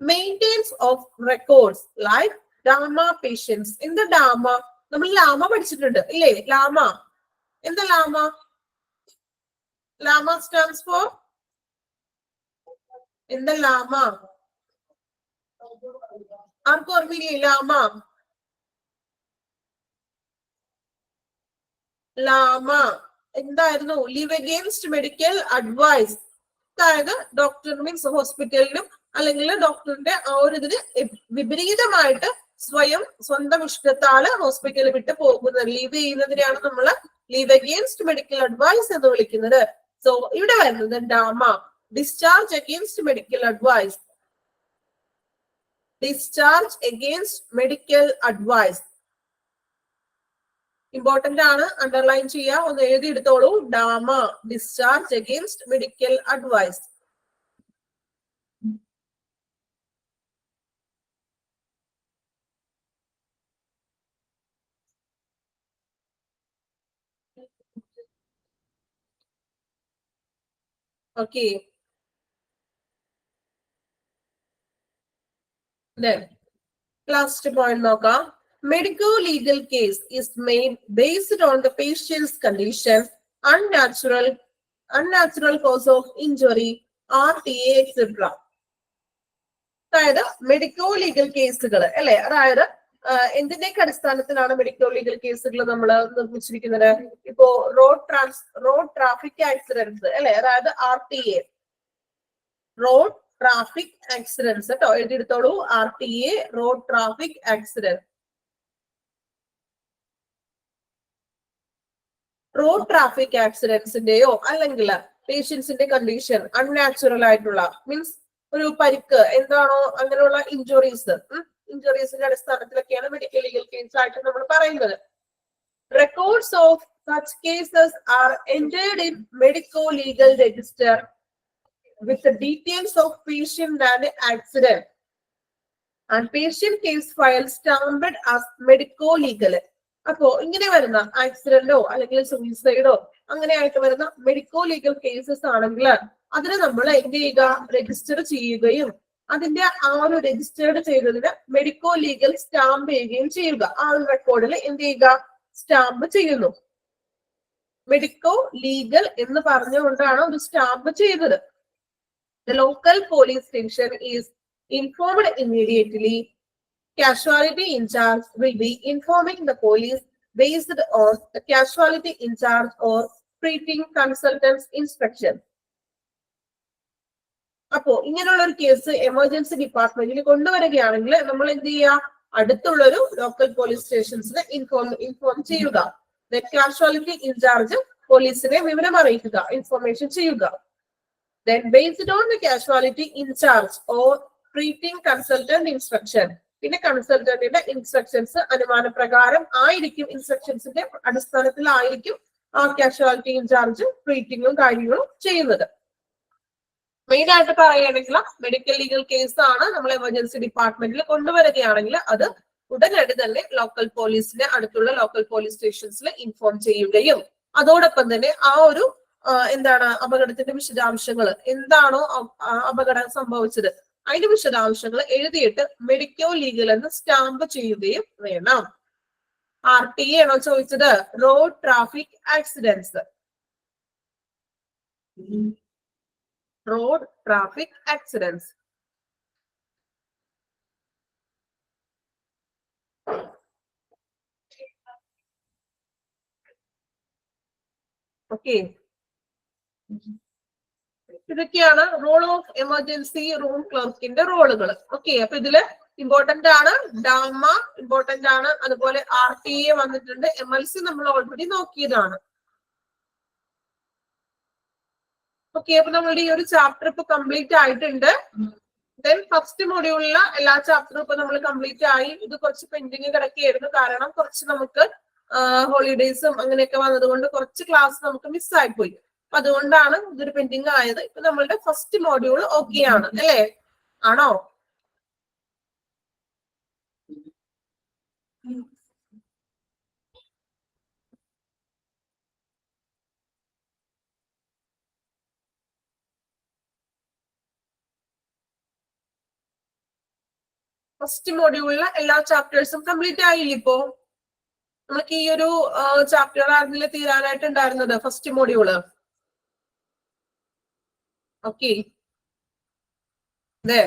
maintenance of records like DAMA patients. എന്താ ഡാമ? നമ്മൾ ലാമ പഠിച്ചിട്ടുണ്ട് ഇല്ലേ? ലാമ എന്താ ലാമ? ലാമ stands for എന്താ ലാമ? ആർക്കും ഓർമ്മയില്ലേ ലാമ? ലാമ എന്തായിരുന്നു? Leave against medical advice. അതായത് ഡോക്ടർ മീൻസ് ഹോസ്പിറ്റലിനും അല്ലെങ്കിൽ ഡോക്ടറിന്റെ ആ ഒരു ഇതിന് വിപരീതമായിട്ട് സ്വന്തം ഇഷ്ടത്താല് ഹോസ്പിറ്റലിൽ വിട്ട് പോകുന്നത്, ലീവ് ചെയ്യുന്നതിനെയാണ് നമ്മൾ ലീവ് അഗെയിൻസ്റ്റ് മെഡിക്കൽ അഡ്വൈസ് എന്ന് വിളിക്കുന്നത്. സോ ഇവിടെ വരുന്നത് DAMA, discharge against medical advice. Discharge against medical advice important ആണ്, അണ്ടർലൈൻ ചെയ്യുക, ഒന്ന് എഴുതിയെടുത്തോളൂ. DAMA, discharge against medical advice. Okay, last point നോക്കാം. Medical legal case is made based on the patient's condition, unnatural cause of injury, RTA, etc. അതായത് മെഡിക്കോ ലീഗൽ കേസുകൾ അല്ലെ, അതായത് എന്തിന്റെയൊക്കെ അടിസ്ഥാനത്തിലാണ് മെഡിക്കോ ലീഗൽ കേസുകൾ നമ്മൾ നിർമ്മിച്ചിരിക്കുന്നത്? ഇപ്പോ റോഡ് ട്രാഫിക് ആക്സിഡൻസ് അല്ലെ, അതായത് RTA, റോഡ് ട്രാഫിക് ആക്സിഡൻസ് കേട്ടോ, എഴുതിയെടുത്തോളൂ. RTA, road traffic accidents. Road traffic ആക്സിഡൻസിന്റെയോ അല്ലെങ്കിൽ പേഷ്യൻസിന്റെ കണ്ടീഷൻ അൺനാച്ചുറൽ ആയിട്ടുള്ള മീൻസ് ഒരു പരിക്ക് എന്താണോ അങ്ങനെയുള്ള ഇഞ്ചുറീസിന്റെ അടിസ്ഥാനത്തിലൊക്കെയാണ് മെഡിക്കൽ ലീഗൽ കേസ് ആയിട്ട് നമ്മൾ പറയുന്നത്. Records of such cases are entered in medico legal register with the details of patient and accident and patient case file stamped as medico legal. അപ്പോ ഇങ്ങനെ വരുന്ന ആക്സിഡന്റോ അല്ലെങ്കിൽ സൂയിസൈഡോ അങ്ങനെ ആയിട്ട് വരുന്ന മെഡിക്കോ ലീഗൽ കേസസ് ആണെങ്കിൽ അതിന് നമ്മൾ എന്ത് ചെയ്യുക, രജിസ്റ്റർ ചെയ്യുകയും അതിന്റെ ആ ഒരു രജിസ്റ്റേർഡ് ചെയ്തതിന് മെഡിക്കോ ലീഗൽ സ്റ്റാമ്പ് ചെയ്യുകയും ചെയ്യുക. ആ ഒരു റെക്കോർഡിൽ എന്ത് ചെയ്യുക, സ്റ്റാമ്പ് ചെയ്യുന്നു. മെഡിക്കോ ലീഗൽ എന്ന് പറഞ്ഞുകൊണ്ടാണ് ഒരു സ്റ്റാമ്പ് ചെയ്തത്. The local police station is informed immediately. Casualty in charge will be informing the police based on the casualty in charge or treating consultant's instruction. അപ്പോ ഇങ്ങനെയുള്ള ഒരു കേസ് എമർജൻസി ഡിപ്പാർട്ട്മെന്റിൽ കൊണ്ടുവരികയാണെങ്കിൽ നമ്മൾ എന്ത് ചെയ്യുക, അടുത്തുള്ളൊരു ലോക്കൽ പോലീസ് സ്റ്റേഷൻസിനെ ഇൻഫോം ചെയ്യുക. കാഷ്വാലിറ്റി ഇൻചാർജ് പോലീസിനെ വിവരം അറിയിക്കുക, ഇൻഫോർമേഷൻ ചെയ്യുക. Then based on the casualty in charge or treating consultant instruction. പിന്നെ കൺസൾട്ടന്റിന്റെ ഇൻസ്ട്രക്ഷൻസ് അനുമാനപ്രകാരം ആയിരിക്കും, ഇൻസ്ട്രക്ഷൻസിന്റെ അടിസ്ഥാനത്തിലായിരിക്കും ആ കാഷ്വാലിറ്റി ഇൻചാർജ് ട്രീറ്റിങ്ങും കാര്യങ്ങളും ചെയ്യുന്നത്. മെയിൻ ആയിട്ട് പറയുകയാണെങ്കിൽ മെഡിക്കൽ ലീഗൽ കേസ് ആണ് നമ്മൾ എമർജൻസി ഡിപ്പാർട്ട്മെന്റിൽ കൊണ്ടുവരികയാണെങ്കിൽ അത് ഉടനടി തന്നെ ലോക്കൽ പോലീസിന്റെ അടുത്തുള്ള ലോക്കൽ പോലീസ് സ്റ്റേഷൻസിൽ ഇൻഫോം ചെയ്യുകയും അതോടൊപ്പം തന്നെ ആ ഒരു എന്താണ് അപകടത്തിന്റെ വിശദാംശങ്ങൾ, എന്താണോ അപകടം സംഭവിച്ചത് അതിന്റെ വിശദാംശങ്ങൾ എഴുതിയിട്ട് മെഡിക്കോ ലീഗൽ എന്ന് സ്റ്റാമ്പ് ചെയ്യുകയും വേണം. RTA ആണോ ചോദിച്ചത്? Road traffic accidents. Road traffic accidents. Okay, ഇതൊക്കെയാണ് റോൾ ഓഫ് എമർജൻസി റൂം ക്ലർക്കിന്റെ റോളുകൾ. ഓക്കെ, അപ്പൊ ഇതില് ഇമ്പോർട്ടന്റ് ആണ്, ഡാമ ഇമ്പോർട്ടന്റ് ആണ്, അതുപോലെ RTA വന്നിട്ടുണ്ട്, MLC നമ്മൾ ഓൾറെഡി നോക്കിയതാണ്. ഓക്കെ, അപ്പൊ നമ്മളുടെ ഈ ഒരു ചാപ്റ്റർ ഇപ്പൊ കംപ്ലീറ്റ് ആയിട്ടുണ്ട്. ദെൻ ഫസ്റ്റ് മൊഡ്യൂളിലെ എല്ലാ ചാപ്റ്ററും ഇപ്പൊ നമ്മൾ കംപ്ലീറ്റ് ആയി. ഇത് കുറച്ച് പെൻഡിങ് കിടക്കുകയായിരുന്നു, കാരണം കുറച്ച് നമുക്ക് ഹോളിഡേയ്സും അങ്ങനെയൊക്കെ വന്നതുകൊണ്ട് കുറച്ച് ക്ലാസ് നമുക്ക് മിസ്സായി പോയി. അപ്പൊ അതുകൊണ്ടാണ് ഇതൊരു പെൻഡിങ് ആയത്. ഇപ്പൊ നമ്മളുടെ ഫസ്റ്റ് മൊഡ്യൂൾ ഓക്കെ ആണ് അല്ലേ? ആണോ? ഫസ്റ്റ് മൊഡ്യൂളിലെ എല്ലാ ചാപ്റ്റേഴ്സും കംപ്ലീറ്റ് ആയില്ല. ഇപ്പോ നമുക്ക് ഈ ഒരു ചാപ്റ്റർ ആയിരുന്നില്ല തീരാനായിട്ടുണ്ടായിരുന്നത്, ഫസ്റ്റ് മൊഡ്യൂള്. ഓക്കെ, അതെ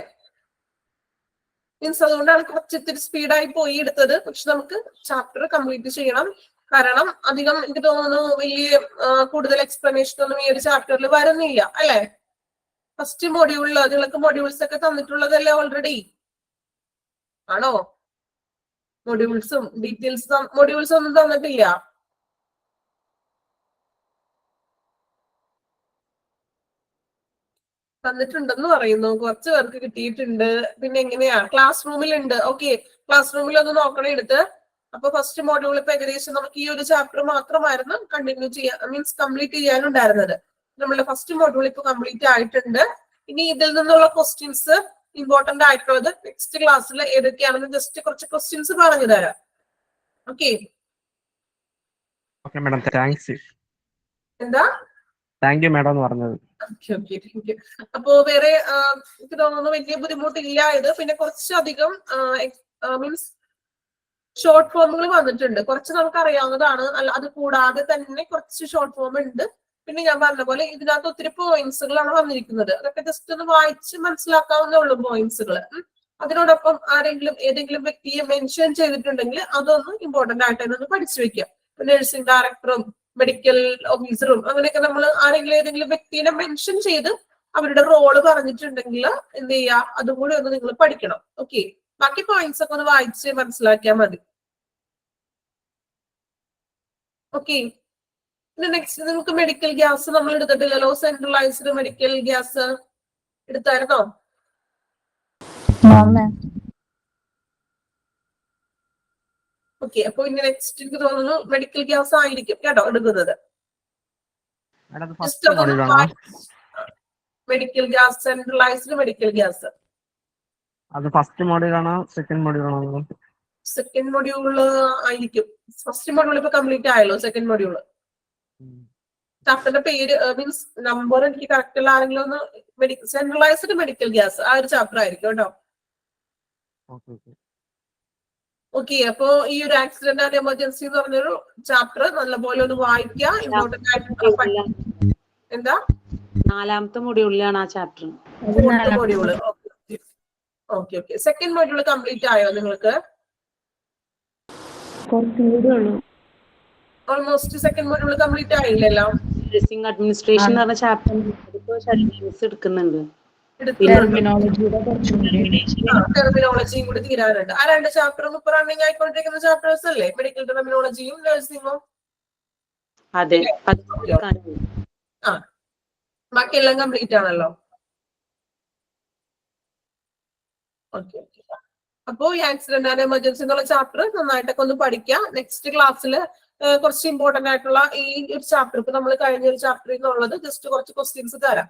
മീൻസ് അതുകൊണ്ടാണ് കുറച്ച് ഇത്തിരി സ്പീഡായി പോയി എടുത്തത്. പക്ഷെ നമുക്ക് ചാപ്റ്റർ കംപ്ലീറ്റ് ചെയ്യണം, കാരണം അധികം എനിക്ക് തോന്നുന്നു വലിയ കൂടുതൽ എക്സ്പ്ലനേഷൻ ഒന്നും ഈ ഒരു ചാപ്റ്ററിൽ വരുന്നില്ല അല്ലെ? ഫസ്റ്റ് മൊഡ്യൂളിൽ നിങ്ങൾക്ക് മൊഡ്യൂൾസ് ഒക്കെ തന്നിട്ടുള്ളതല്ലേ ഓൾറെഡി? ആണോ? മൊഡ്യൂൾസും മൊഡ്യൂൾസ് ഒന്നും തന്നിട്ടില്ല. തന്നിട്ടുണ്ടെന്ന് പറയുന്നു, കുറച്ച് പേർക്ക് കിട്ടിയിട്ടുണ്ട്. പിന്നെ എങ്ങനെയാ? ക്ലാസ് റൂമിലുണ്ട്. ഓക്കെ, ക്ലാസ് റൂമിൽ ഒന്ന് നോക്കണേ എടുത്ത്. അപ്പൊ ഫസ്റ്റ് മൊഡ്യൂൾ ഇപ്പൊ ഏകദേശം നമുക്ക് ഈ ഒരു ചാപ്റ്റർ മാത്രമായിരുന്നു കണ്ടിന്യൂ ചെയ്യാൻ, മീൻസ് കംപ്ലീറ്റ് ചെയ്യാനുണ്ടായിരുന്നത്. നമ്മളുടെ ഫസ്റ്റ് മൊഡ്യൂൾ ഇപ്പൊ കംപ്ലീറ്റ് ആയിട്ടുണ്ട്. ഇനി ഇതിൽ നിന്നുള്ള ക്വസ്റ്റ്യൻസ് ഇമ്പോർട്ടന്റ് ആയിട്ടുള്ളത് നെക്സ്റ്റ് ക്ലാസ്സിൽ ഏതൊക്കെയാണെന്ന് ജസ്റ്റ് കുറച്ച് ക്വസ്റ്റ്യൻസ് പറഞ്ഞു തരാം. ഓക്കെ, എന്താ? താങ്ക് യു മാഡം എന്ന് പറഞ്ഞത്. അപ്പോ വേറെ എനിക്ക് തോന്നുന്നു വലിയ ബുദ്ധിമുട്ടില്ല ഇത്. പിന്നെ കുറച്ചധികം മീൻസ് ഷോർട്ട് ഫോമുകൾ വന്നിട്ടുണ്ട്, കുറച്ച് നമുക്ക് അറിയാവുന്നതാണ്. അത് കൂടാതെ തന്നെ കുറച്ച് ഷോർട്ട് ഫോം ഉണ്ട്. പിന്നെ ഞാൻ പറഞ്ഞ പോലെ ഇതിനകത്ത് ഒത്തിരി പോയിന്റ്സുകളാണ് വന്നിരിക്കുന്നത്. അതൊക്കെ ജസ്റ്റ് ഒന്ന് വായിച്ച് മനസ്സിലാക്കാവുന്നേ ഉള്ളൂ പോയിന്റ്സുകൾ. അതിനോടൊപ്പം ഏതെങ്കിലും വ്യക്തിയെ മെൻഷൻ ചെയ്തിട്ടുണ്ടെങ്കിൽ അതൊന്ന് ഇമ്പോർട്ടന്റ് ആയിട്ട് ഒന്ന് പഠിച്ചു വെക്കാം. നഴ്സിംഗ് ഡയറക്ടറും മെഡിക്കൽ ഓഫീസറും അങ്ങനെയൊക്കെ നമ്മൾ ഏതെങ്കിലും വ്യക്തിയെ മെൻഷൻ ചെയ്ത് അവരുടെ റോള് പറഞ്ഞിട്ടുണ്ടെങ്കിൽ എന്ത് ചെയ്യാ, അതും കൂടി ഒന്ന് നിങ്ങൾ പഠിക്കണം. ഓക്കെ, ബാക്കി പോയിന്റ്സ് ഒക്കെ ഒന്ന് വായിച്ച് മനസ്സിലാക്കിയാൽ മതി. ഓക്കെ, പിന്നെ നെക്സ്റ്റ് നമുക്ക് മെഡിക്കൽ ഗ്യാസ് നമ്മൾ എടുത്തിട്ടില്ലല്ലോ. സെൻട്രലൈസ്ഡ് മെഡിക്കൽ ഗ്യാസ് എടുത്തായിരുന്നോ? ഓക്കെ, അപ്പൊ ഇനി നെക്സ്റ്റ് എനിക്ക് തോന്നുന്നു മെഡിക്കൽ ഗ്യാസ് ആയിരിക്കും കേട്ടോ എടുക്കുന്നത്. Medical gas, centralised medical gas. അത് ഫസ്റ്റ് മൊഡ്യൂൾ ആണോ സെക്കൻഡ് മൊഡ്യൂൾ ആണോ? സെക്കൻഡ് മൊഡ്യൂള് ആയിരിക്കും. ഫസ്റ്റ് മൊഡ്യൂൾ ഇപ്പൊ കംപ്ലീറ്റ് ആയല്ലോ. സെക്കൻഡ് മൊഡ്യൂള് ചാപ്റ്ററിന്റെ പേര് മീൻസ് നമ്പർ എനിക്ക് കറക്റ്റ് അല്ല. ആരെങ്കിലും ഒന്ന് സെൻട്രലൈസ്ഡ് മെഡിക്കൽ ഗ്യാസ് ആ ഒരു ചാപ്റ്റർ ആയിരിക്കും കേട്ടോ. ഓക്കെ, അപ്പൊ ഈ ഒരു ആക്സിഡന്റ് ആൻഡ് എമർജൻസി എന്ന് പറഞ്ഞൊരു ചാപ്റ്റർ നല്ലപോലെ ഒന്ന് വായിക്കുക. ഇമ്പോർട്ടന്റ് ആയിട്ട് എന്താ, നാലാമത്തെ മൊഡ്യൂളിലാണ് ആ chapter. Module. Okay okay, second module complete ആയോ നിങ്ങൾക്ക്? ഓൾമോസ്റ്റ് സെക്കൻഡ് മൊഡ്യൂൾ കംപ്ലീറ്റ് ആയില്ലല്ലോ. നഴ്സിംഗ് അഡ്മിനിസ്ട്രേഷൻ എന്ന് പറഞ്ഞ ചാപ്റ്റർ എടുക്കുന്നുണ്ട്. ടെർമിനോളജിയും കൂടി തീരാനുണ്ട്. ആ രണ്ട് ചാപ്റ്ററും ഇപ്പൊ റണ്ണിങ് ആയിക്കൊണ്ടിരിക്കുന്ന ചാപ്റ്റേഴ്സ് അല്ലേ, മെഡിക്കൽ ടെർമിനോളജിയും നഴ്സിംഗും. അതെ, ബാക്കിയെല്ലാം കംപ്ലീറ്റ് ആണല്ലോ. Okay okay. അപ്പോ ഈ ആക്സിഡന്റ് ആൻഡ് എമർജൻസി എന്നുള്ള ചാപ്റ്റർ നന്നായിട്ടൊക്കെ ഒന്ന് പഠിക്കാം. നെക്സ്റ്റ് ക്ലാസ്സിൽ കുറച്ച് ഇമ്പോർട്ടന്റ് ആയിട്ടുള്ള ഈ ഒരു ചാപ്റ്റർ ഇപ്പൊ നമ്മൾ കഴിഞ്ഞ ഒരു ചാപ്റ്ററിൽ നിന്നുള്ളത് ജസ്റ്റ് കുറച്ച് ക്വസ്റ്റ്യൻസ് തരാം.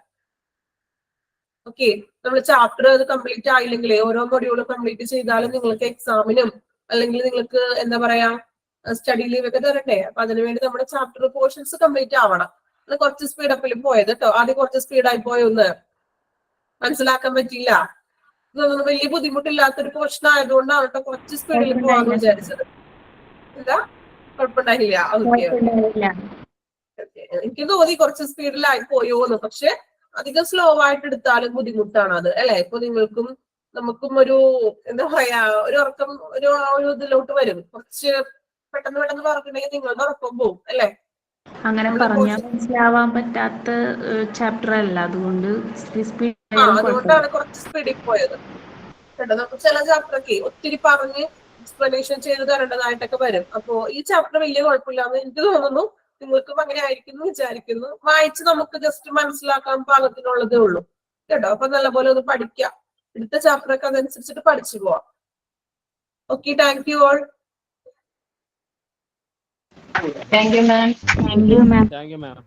ഓക്കെ, നമ്മൾ ചാപ്റ്റർ അത് കംപ്ലീറ്റ് ആയില്ലെങ്കിലേ ഓരോ മൊഡ്യൂളും കംപ്ലീറ്റ് ചെയ്താലും നിങ്ങൾക്ക് എക്സാമിനും അല്ലെങ്കിൽ നിങ്ങൾക്ക് എന്താ പറയാ സ്റ്റഡി ലീവ് ഒക്കെ തരട്ടെ. അപ്പൊ അതിനുവേണ്ടി നമ്മുടെ ചാപ്റ്റർ പോർഷൻസ് കംപ്ലീറ്റ് ആവണം. അത് കുറച്ച് സ്പീഡപ്പിൽ പോയത് കേട്ടോ. ആദ്യം കുറച്ച് സ്പീഡായി പോയൊന്ന് മനസ്സിലാക്കാൻ പറ്റിയില്ല. ഇതൊന്നും വലിയ ബുദ്ധിമുട്ടില്ലാത്തൊരു പോർഷൻ ആയതുകൊണ്ടാണ് കേട്ടോ കുറച്ച് സ്പീഡിൽ പോവാന്ന് വിചാരിച്ചത്. എന്താ കുഴപ്പമുണ്ടായില്ല? ഓക്കെ, എനിക്ക് തോന്നി കുറച്ച് സ്പീഡിലായി പോയോന്ന്. പക്ഷെ അധികം സ്ലോ ആയിട്ട് എടുത്താലും ബുദ്ധിമുട്ടാണ് അത് അല്ലെ. ഇപ്പൊ നിങ്ങൾക്കും നമുക്കും ഒരു എന്താ പറയാ ഒരു ഉറക്കം ഒരു ഇതിലോട്ട് വരും. കുറച്ച് പെട്ടെന്ന് പെട്ടെന്ന് പറഞ്ഞിട്ടുണ്ടെങ്കിൽ നിങ്ങളുടെ ഉറക്കം പോവും അല്ലെ. അങ്ങനെ പറഞ്ഞാൽ മനസ്സിലാവാൻ പറ്റാത്ത ചാപ്റ്റർ അല്ല, അതുകൊണ്ട് അതുകൊണ്ടാണ് കുറച്ച് സ്പീഡിൽ പോയത് കേട്ടോ. നമുക്ക് ചില ചാപ്റ്ററൊക്കെ ഒത്തിരി പറഞ്ഞ് എക്സ്പ്ലനേഷൻ ചെയ്ത് തരേണ്ടതായിട്ടൊക്കെ വരും. അപ്പോ ഈ ചാപ്റ്റർ വലിയ കുഴപ്പമില്ലാന്ന് എനിക്ക് തോന്നുന്നു. നിങ്ങൾക്കും അങ്ങനെ ആയിരിക്കും എന്ന് വിചാരിക്കുന്നു. വായിച്ച് നമുക്ക് ജസ്റ്റ് മനസ്സിലാക്കാൻ പാകത്തിനുള്ളതേ ഉള്ളൂ കേട്ടോ. അപ്പൊ നല്ലപോലെ ഒന്ന് പഠിക്കാം. എടുത്ത ചാപ്റ്ററൊക്കെ അതനുസരിച്ചിട്ട് പഠിച്ചു പോവാം. Okay, thank you all. Thank you ma'am. Thank you ma'am.